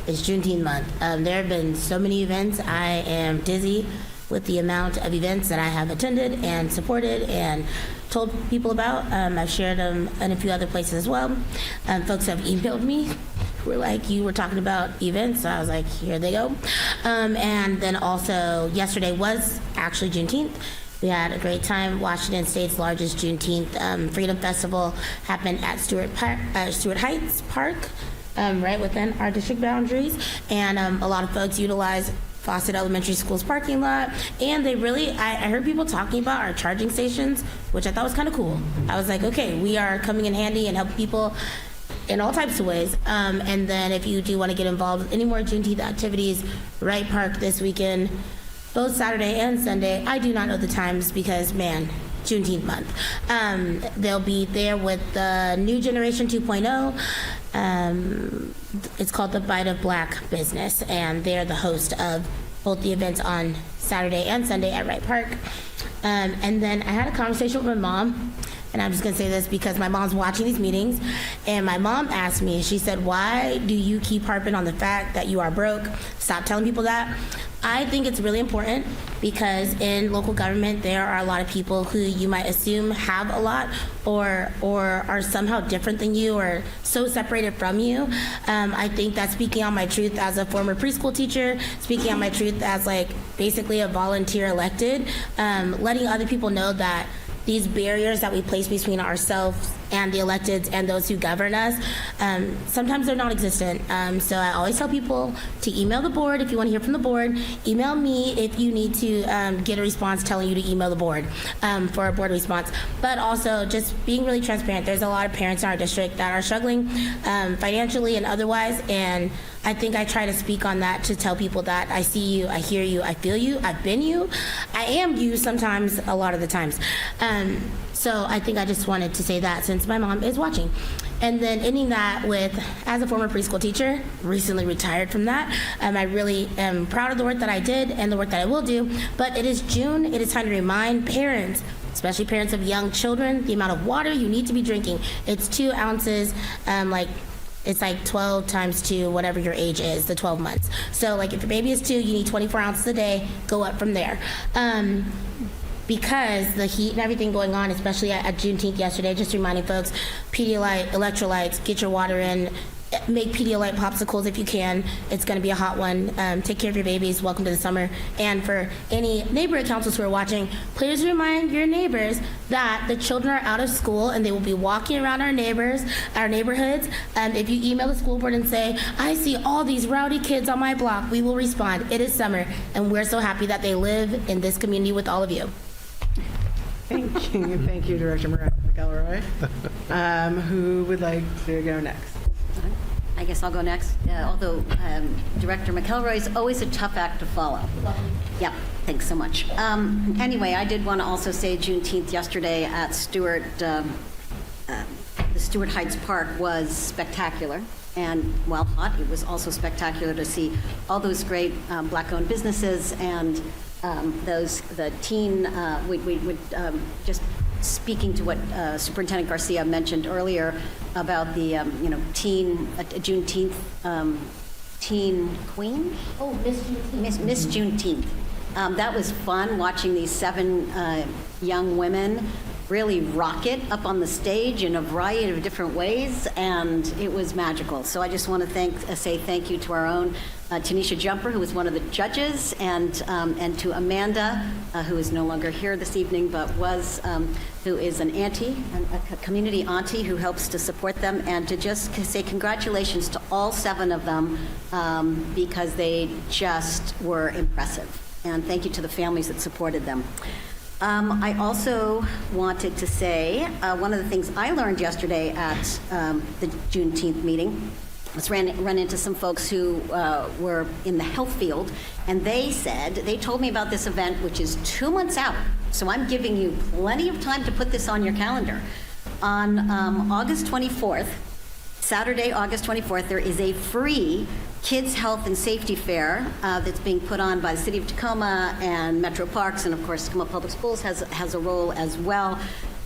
It's Juneteenth month. There have been so many events. I am dizzy with the amount of events that I have attended and supported and told people about. I've shared them in a few other places as well. Folks have emailed me. Were like, you were talking about events. So I was like, here they go. And then also, yesterday was actually Juneteenth. We had a great time. Washington State's largest Juneteenth Freedom Festival happened at Stewart Heights Park, right within our district boundaries. And a lot of folks utilized Fawcett Elementary School's parking lot. And they really, I heard people talking about our charging stations, which I thought was kind of cool. I was like, okay, we are coming in handy and helping people in all types of ways. And then if you do want to get involved with any more Juneteenth activities, Wright Park this weekend, both Saturday and Sunday. I do not know the times because, man, Juneteenth month. They'll be there with the New Generation 2.0. It's called the Bite of Black Business, and they're the host of both the events on Saturday and Sunday at Wright Park. And then I had a conversation with my mom, and I'm just going to say this because my mom's watching these meetings, and my mom asked me, she said, why do you keep harping on the fact that you are broke? Stop telling people that. I think it's really important because in local government, there are a lot of people who you might assume have a lot or are somehow different than you or so separated from you. I think that speaking on my truth as a former preschool teacher, speaking on my truth as like basically a volunteer elected, letting other people know that these barriers that we place between ourselves and the electeds and those who govern us, sometimes they're non-existent. So I always tell people to email the board if you want to hear from the board. Email me if you need to get a response telling you to email the board for a board response. But also just being really transparent. There's a lot of parents in our district that are struggling financially and otherwise, and I think I try to speak on that to tell people that I see you, I hear you, I feel you, I've been you, I am you sometimes, a lot of the times. So I think I just wanted to say that since my mom is watching. And then ending that with, as a former preschool teacher, recently retired from that, I really am proud of the work that I did and the work that I will do. But it is June, it is time to remind parents, especially parents of young children, the amount of water you need to be drinking. It's 2 ounces, it's like 12 times 2, whatever your age is, the 12 months. So like if your baby is 2, you need 24 ounces a day, go up from there. Because the heat and everything going on, especially at Juneteenth yesterday, just reminding folks, Pedialyte, electrolytes, get your water in, make Pedialyte popsicles if you can. It's going to be a hot one. Take care of your babies. Welcome to the summer. And for any neighborhood councils who are watching, please remind your neighbors that the children are out of school and they will be walking around our neighborhoods. If you email the school board and say, I see all these rowdy kids on my block, we will respond. It is summer, and we're so happy that they live in this community with all of you. Thank you, Director McElroy. Who would like to go next? I guess I'll go next, although Director McElroy is always a tough act to follow. Yep, thanks so much. Anyway, I did want to also say Juneteenth yesterday at the Stewart Heights Park was spectacular. And while hot, it was also spectacular to see all those great Black-owned businesses and the teen, just speaking to what Superintendent Garcia mentioned earlier about the, Juneteenth, teen queen? Oh, Miss Juneteenth. Miss Juneteenth. That was fun, watching these 7 young women really rock it up on the stage in a variety of different ways, and it was magical. So I just want to say thank you to our own Tanisha Jumper, who was one of the judges, and to Amanda, who is no longer here this evening, but who is an auntie, a community auntie who helps to support them, and to just say congratulations to all 7 of them because they just were impressive. And thank you to the families that supported them. I also wanted to say one of the things I learned yesterday at the Juneteenth meeting was run into some folks who were in the health field, and they told me about this event, which is 2 months out. So I'm giving you plenty of time to put this on your calendar. On August 24th, Saturday, August 24th, there is a free Kids Health and Safety Fair that's being put on by the City of Tacoma and Metro Parks, and of course Tacoma Public Schools has a role as well.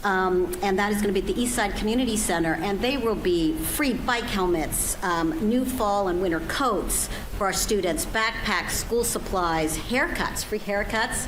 And that is going to be at the Eastside Community Center, and they will be free bike helmets, new fall and winter coats for our students, backpacks, school supplies, haircuts, free haircuts.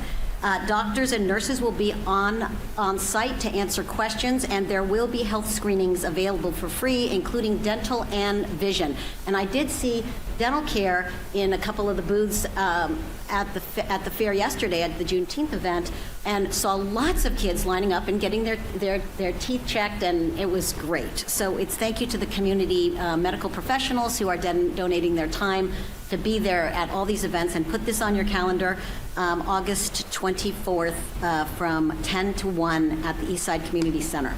Doctors and nurses will be on site to answer questions, and there will be health screenings available for free, including dental and vision. And I did see dental care in a couple of the booths at the fair yesterday at the Juneteenth event, and saw lots of kids lining up and getting their teeth checked, and it was great. So it's thank you to the community medical professionals who are donating their time to be there at all these events, and put this on your calendar, August 24th from 10 to 1 at the Eastside Community Center.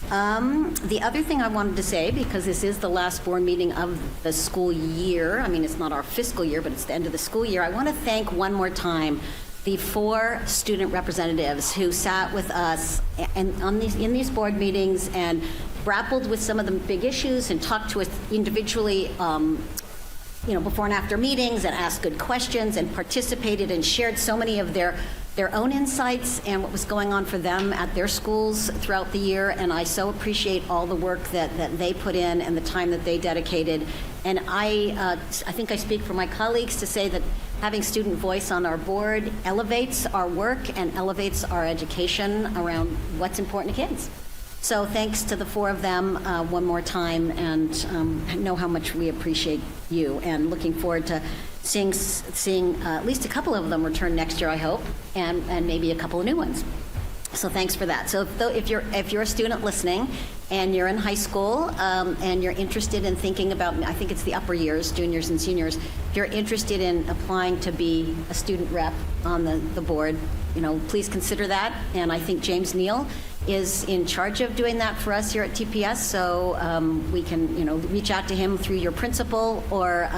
The other thing I wanted to say, because this is the last board meeting of the school year, I mean, it's not our fiscal year, but it's the end of the school year, I want to thank one more time the 4 student representatives who sat with us in these board meetings and grappled with some of the big issues and talked to us individually before and after meetings, and asked good questions and participated and shared so many of their own insights and what was going on for them at their schools throughout the year. And I so appreciate all the work that they put in and the time that they dedicated. And I think I speak for my colleagues to say that having student voice on our board elevates our work and elevates our education around what's important to kids. So thanks to the 4 of them one more time, and know how much we appreciate you, and looking forward to seeing at least a couple of them return next year, I hope, and maybe a couple of new ones. So thanks for that. So if you're a student listening and you're in high school and you're interested in thinking about, I think it's the upper years, juniors and seniors, if you're interested in applying to be a student rep on the board, please consider that. And I think James Neal is in charge of doing that for us here at TPS. So we can, reach out to him through your principal or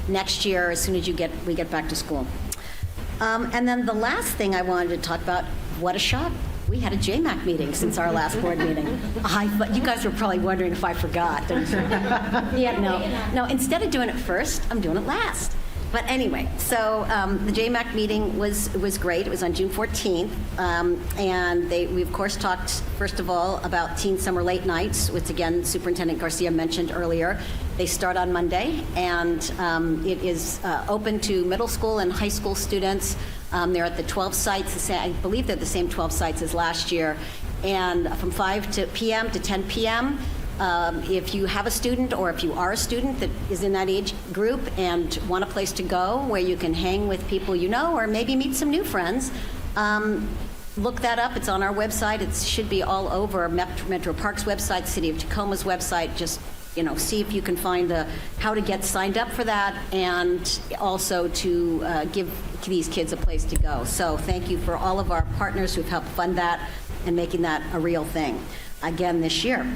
next year as soon as we get back to school. And then the last thing I wanted to talk about, what a shock. We had a JMAC meeting since our last board meeting. But you guys were probably wondering if I forgot. Yeah, no. Instead of doing it first, I'm doing it last. But anyway, so the JMAC meeting was great. It was on June 14th. And we, of course, talked, first of all, about teen summer late nights, which, again, Superintendent Garcia mentioned earlier. They start on Monday, and it is open to middle school and high school students. They're at the 12 sites. I believe they're the same 12 sites as last year. And from 5 p.m. to 10 p.m., if you have a student or if you are a student that is in that age group and want a place to go where you can hang with people you know or maybe meet some new friends, look that up. It's on our website. It should be all over Metro Parks website, City of Tacoma's website. Just see if you can find how to get signed up for that and also to give these kids a place to go. So thank you for all of our partners who've helped fund that and making that a real thing again this year.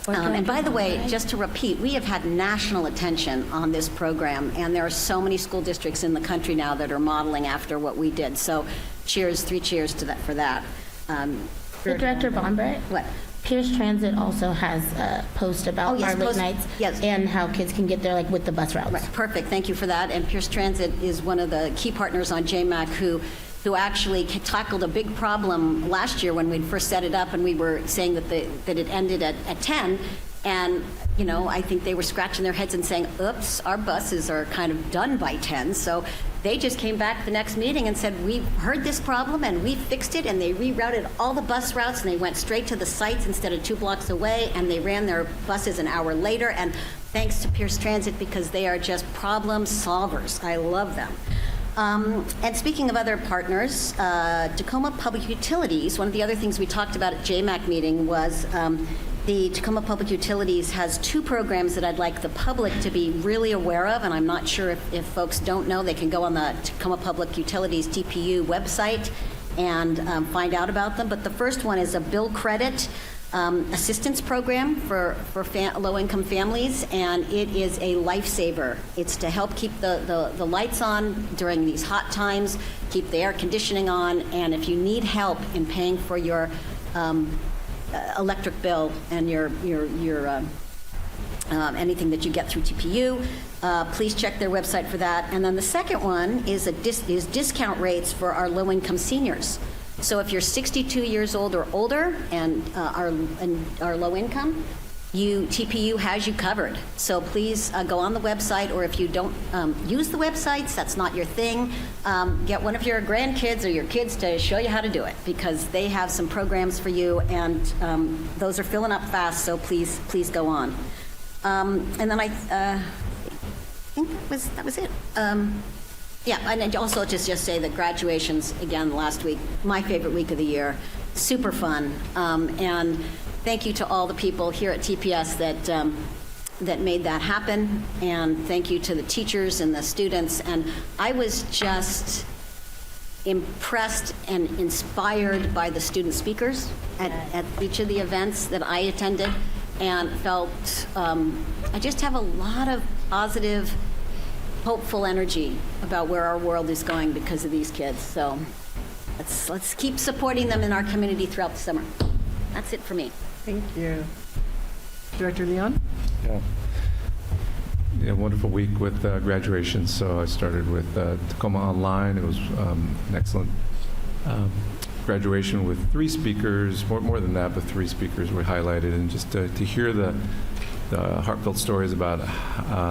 And by the way, just to repeat, we have had national attention on this program, and there are so many school districts in the country now that are modeling after what we did. So cheers, 3 cheers to that for that. Director Bombright? What? Pierce Transit also has a post about our late nights and how kids can get there with the bus routes. Right, perfect. Thank you for that. And Pierce Transit is one of the key partners on JMAC who actually tackled a big problem last year when we first set it up, and we were saying that it ended at 10. And, I think they were scratching their heads and saying, oops, our buses are kind of done by 10. So they just came back the next meeting and said, we heard this problem and we fixed it, and they rerouted all the bus routes and they went straight to the sites instead of 2 blocks away, and they ran their buses an hour later. And thanks to Pierce Transit, because they are just problem solvers. I love them. And speaking of other partners, Tacoma Public Utilities, one of the other things we talked about at JMAC meeting was the Tacoma Public Utilities has 2 programs that I'd like the public to be really aware of, and I'm not sure if folks don't know, they can go on the Tacoma Public Utilities TPU website and find out about them. But the first one is a bill credit assistance program for low-income families, and it is a lifesaver. It's to help keep the lights on during these hot times, keep the air conditioning on, and if you need help in paying for your electric bill and your anything that you get through TPU, please check their website for that. And then the second one is discount rates for our low-income seniors. So if you're 62 years old or older and are low income, TPU has you covered. So please go on the website, or if you don't use the websites, that's not your thing, get one of your grandkids or your kids to show you how to do it, because they have some programs for you, and those are filling up fast, so please go on. And then I think that was it. Yeah, and also just say that graduations, again, last week, my favorite week of the year, super fun. And thank you to all the people here at TPS that made that happen. And thank you to the teachers and the students. And I was just impressed and inspired by the student speakers at each of the events that I attended, and felt I just have a lot of positive, hopeful energy about where our world is going because of these kids. So let's keep supporting them in our community throughout the summer. That's it for me. Thank you. Director Leon? Yeah, wonderful week with graduation. So I started with Tacoma Online. It was an excellent graduation with 3 speakers, more than that, but 3 speakers were highlighted. And just to hear the heartfelt stories about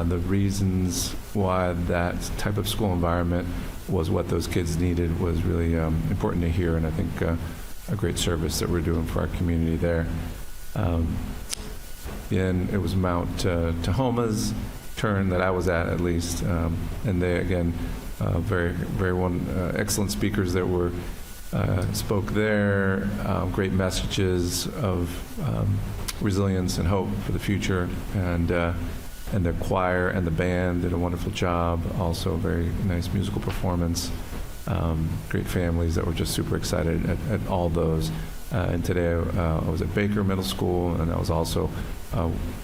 the reasons why that type of school environment was what those kids needed was really important to hear, and I think a great service that we're doing for our community there. And it was Mount Tahoma's turn that I was at least, and they, again, very excellent speakers that were spoke there. Great messages of resilience and hope for the future, and the choir and the band did a wonderful job. Also, a very nice musical performance. Great families that were just super excited at all those. And today I was at Baker Middle School, and I was also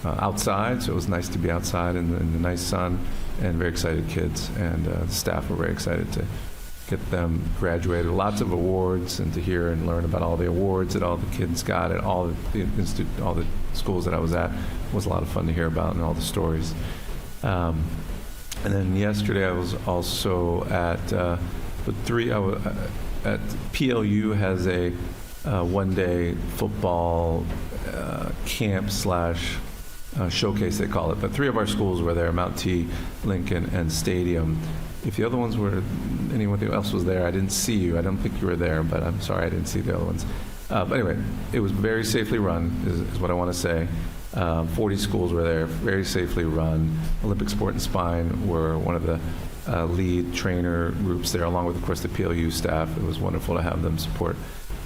outside, so it was nice to be outside in the nice sun, and very excited kids. And the staff were very excited to get them graduated. Lots of awards, and to hear and learn about all the awards that all the kids got at all the schools that I was at was a lot of fun to hear about, and all the stories. And then yesterday I was also at at PLU has a one-day football camp / showcase, they call it. But 3 of our schools were there: Mount T, Lincoln, and Stadium. If the other ones were, anyone else was there, I didn't see you. I don't think you were there, but I'm sorry I didn't see the other ones. But anyway, it was very safely run, is what I want to say. 40 schools were there, very safely run. Olympic Sport and Spine were one of the lead trainer groups there, along with, of course, the PLU staff. It was wonderful to have them support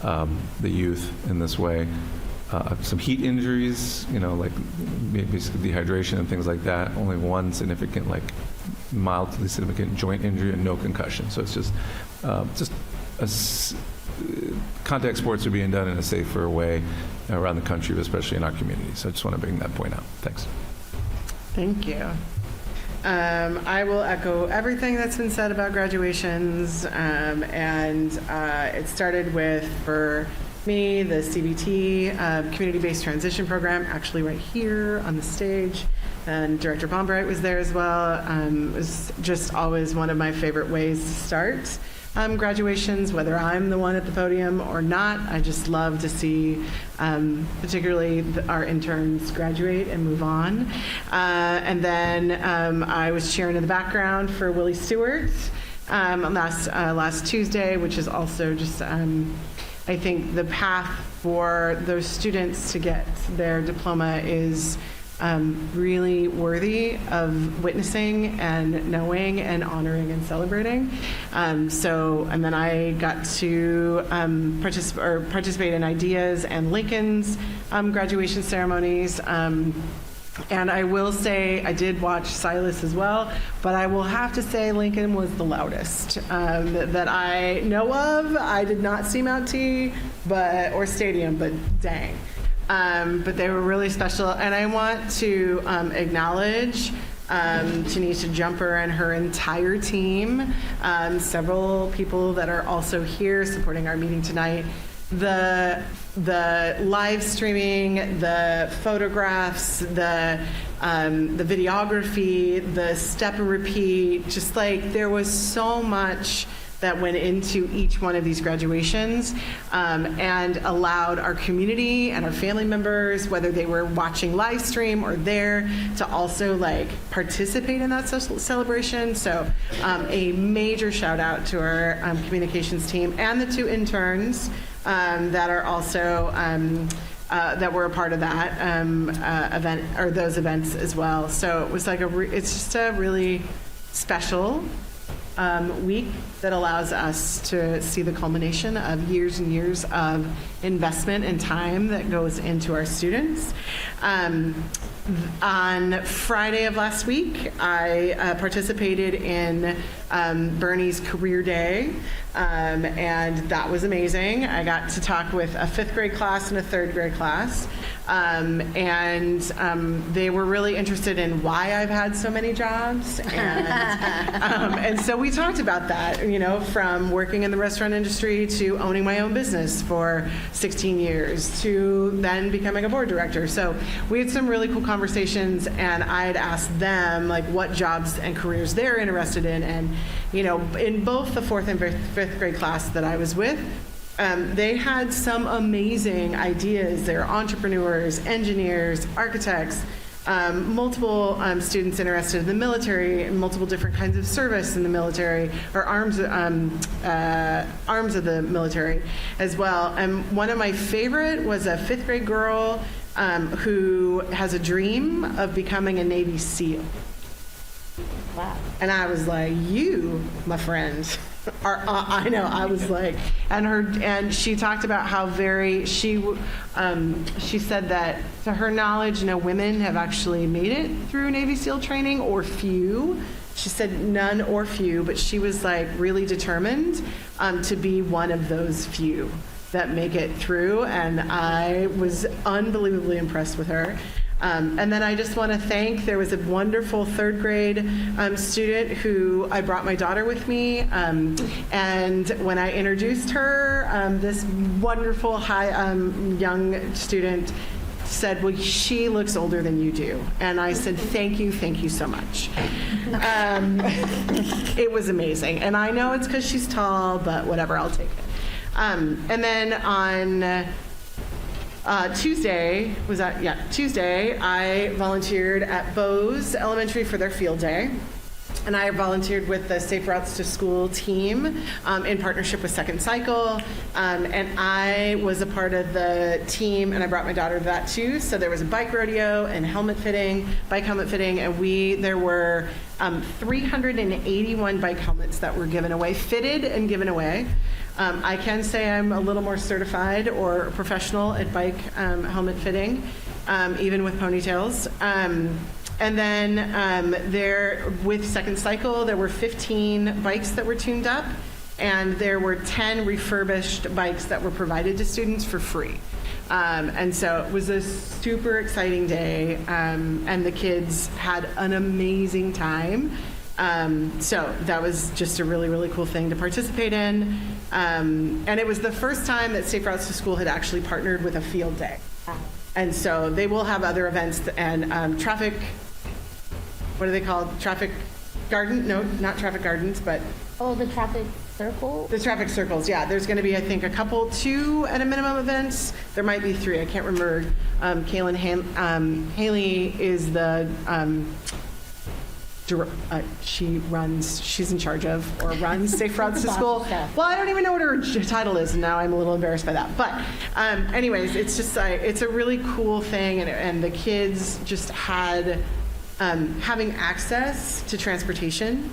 the youth in this way. Some heat injuries, like basically dehydration and things like that. Only one significant, mildly significant joint injury, and no concussion. So it's just contact sports are being done in a safer way around the country, especially in our community. So I just want to bring that point out. Thanks. Thank you. I will echo everything that's been said about graduations, and it started with, for me, the CBT, Community-Based Transition Program, actually right here on the stage, and Director Bombright was there as well. It was just always one of my favorite ways to start graduations, whether I'm the one at the podium or not. I just love to see particularly our interns graduate and move on. And then I was cheering in the background for Willie Stewart last Tuesday, which is also just, I think the path for those students to get their diploma is really worthy of witnessing and knowing and honoring and celebrating. And then I got to participate in Ideas and Lincoln's graduation ceremonies. And I will say, I did watch Silas as well, but I will have to say Lincoln was the loudest that I know of. I did not see Mount T or Stadium, but dang. But they were really special. And I want to acknowledge Tanisha Jumper and her entire team, several people that are also here supporting our meeting tonight. The live streaming, the photographs, the videography, the step and repeat, just there was so much that went into each one of these graduations, and allowed our community and our family members, whether they were watching live stream or there, to also participate in that social celebration. So a major shout out to our communications team and the 2 interns that are also that were a part of that event, or those events as well. So it was it's just a really special week that allows us to see the culmination of years and years of investment and time that goes into our students. On Friday of last week, I participated in Bernie's Career Day, and that was amazing. I got to talk with a 5th grade class and a 3rd grade class, and they were really interested in why I've had so many jobs, and so we talked about that, from working in the restaurant industry to owning my own business for 16 years to then becoming a board director. So we had some really cool conversations, and I had asked them what jobs and careers they're interested in, and in both the 4th and 5th grade class that I was with, they had some amazing ideas. They're entrepreneurs, engineers, architects, multiple students interested in the military, multiple different kinds of service in the military, or arms of the military as well. And one of my favorite was a 5th grade girl who has a dream of becoming a Navy SEAL. Wow. And I was like, you, my friend, I know. I was like, and she talked about how she said that to her knowledge, no women have actually made it through Navy SEAL training, or few. She said none or few, but she was like really determined to be one of those few that make it through, and I was unbelievably impressed with her. And then I just want to thank, there was a wonderful third grade student who I brought my daughter with me. And when I introduced her, this wonderful young student said, well, she looks older than you do. And I said, thank you so much. It was amazing. And I know it's because she's tall, but whatever, I'll take it. And then on Tuesday, Tuesday, I volunteered at Bose Elementary for their field day. And I volunteered with the Safe Routes to School team in partnership with Second Cycle. And I was a part of the team, and I brought my daughter to that too. So there was a bike rodeo and bike helmet fitting, and there were 381 bike helmets that were given away, fitted and given away. I can say I'm a little more certified or professional at bike helmet fitting, even with ponytails. And then with Second Cycle, there were 15 bikes that were tuned up, and there were 10 refurbished bikes that were provided to students for free. And so it was a super exciting day, and the kids had an amazing time. So that was just a really, really cool thing to participate in. And it was the first time that Safe Routes to School had actually partnered with a field day. And so they will have other events and what are they called? Traffic garden? No, not traffic gardens, but... Oh, the traffic circle? The traffic circles, yeah. There's going to be, I think, two at a minimum events. There might be 3. I can't remember. Kaylin Haley is the... she's in charge of or runs Safe Routes to School. Well, I don't even know what her title is, and now I'm a little embarrassed by that. But anyways, it's just it's a really cool thing, and the kids just had having access to transportation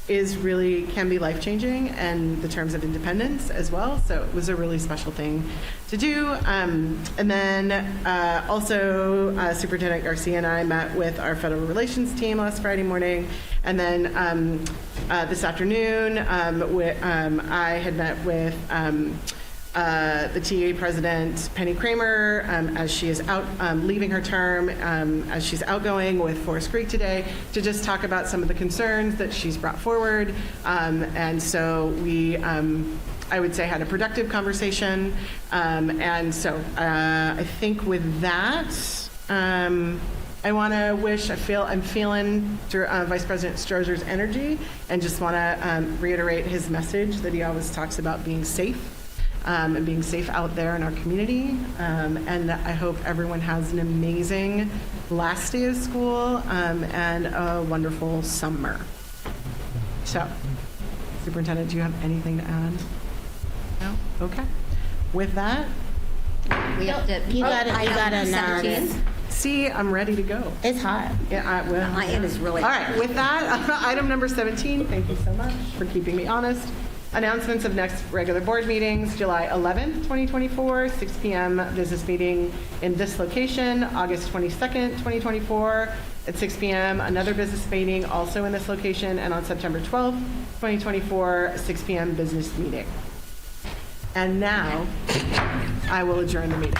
can be life-changing, and the terms of independence as well. So it was a really special thing to do. And then also Superintendent Garcia and I met with our federal relations team last Friday morning. And then this afternoon, I had met with the TA president, Penny Kramer, as she is out leaving her term, as she's outgoing with Forest Creek today, to just talk about some of the concerns that she's brought forward. And so we, I would say, had a productive conversation. And so I think with that, I want to I'm feeling Vice President Stroger's energy, and just want to reiterate his message that he always talks about being safe. And being safe out there in our community. And I hope everyone has an amazing last day of school and a wonderful summer. So, Superintendent, do you have anything to add? No? Okay. With that, we have to. You got to announce. See, I'm ready to go. It's hot. Yeah, it is really hot. All right, with that, item number 17, thank you so much for keeping me honest. Announcements of next regular board meetings: July 11th, 2024, 6 p.m. business meeting in this location. August 22nd, 2024 at 6 p.m. another business meeting also in this location. And on September 12th, 2024, 6 p.m. business meeting. And now I will adjourn the meeting.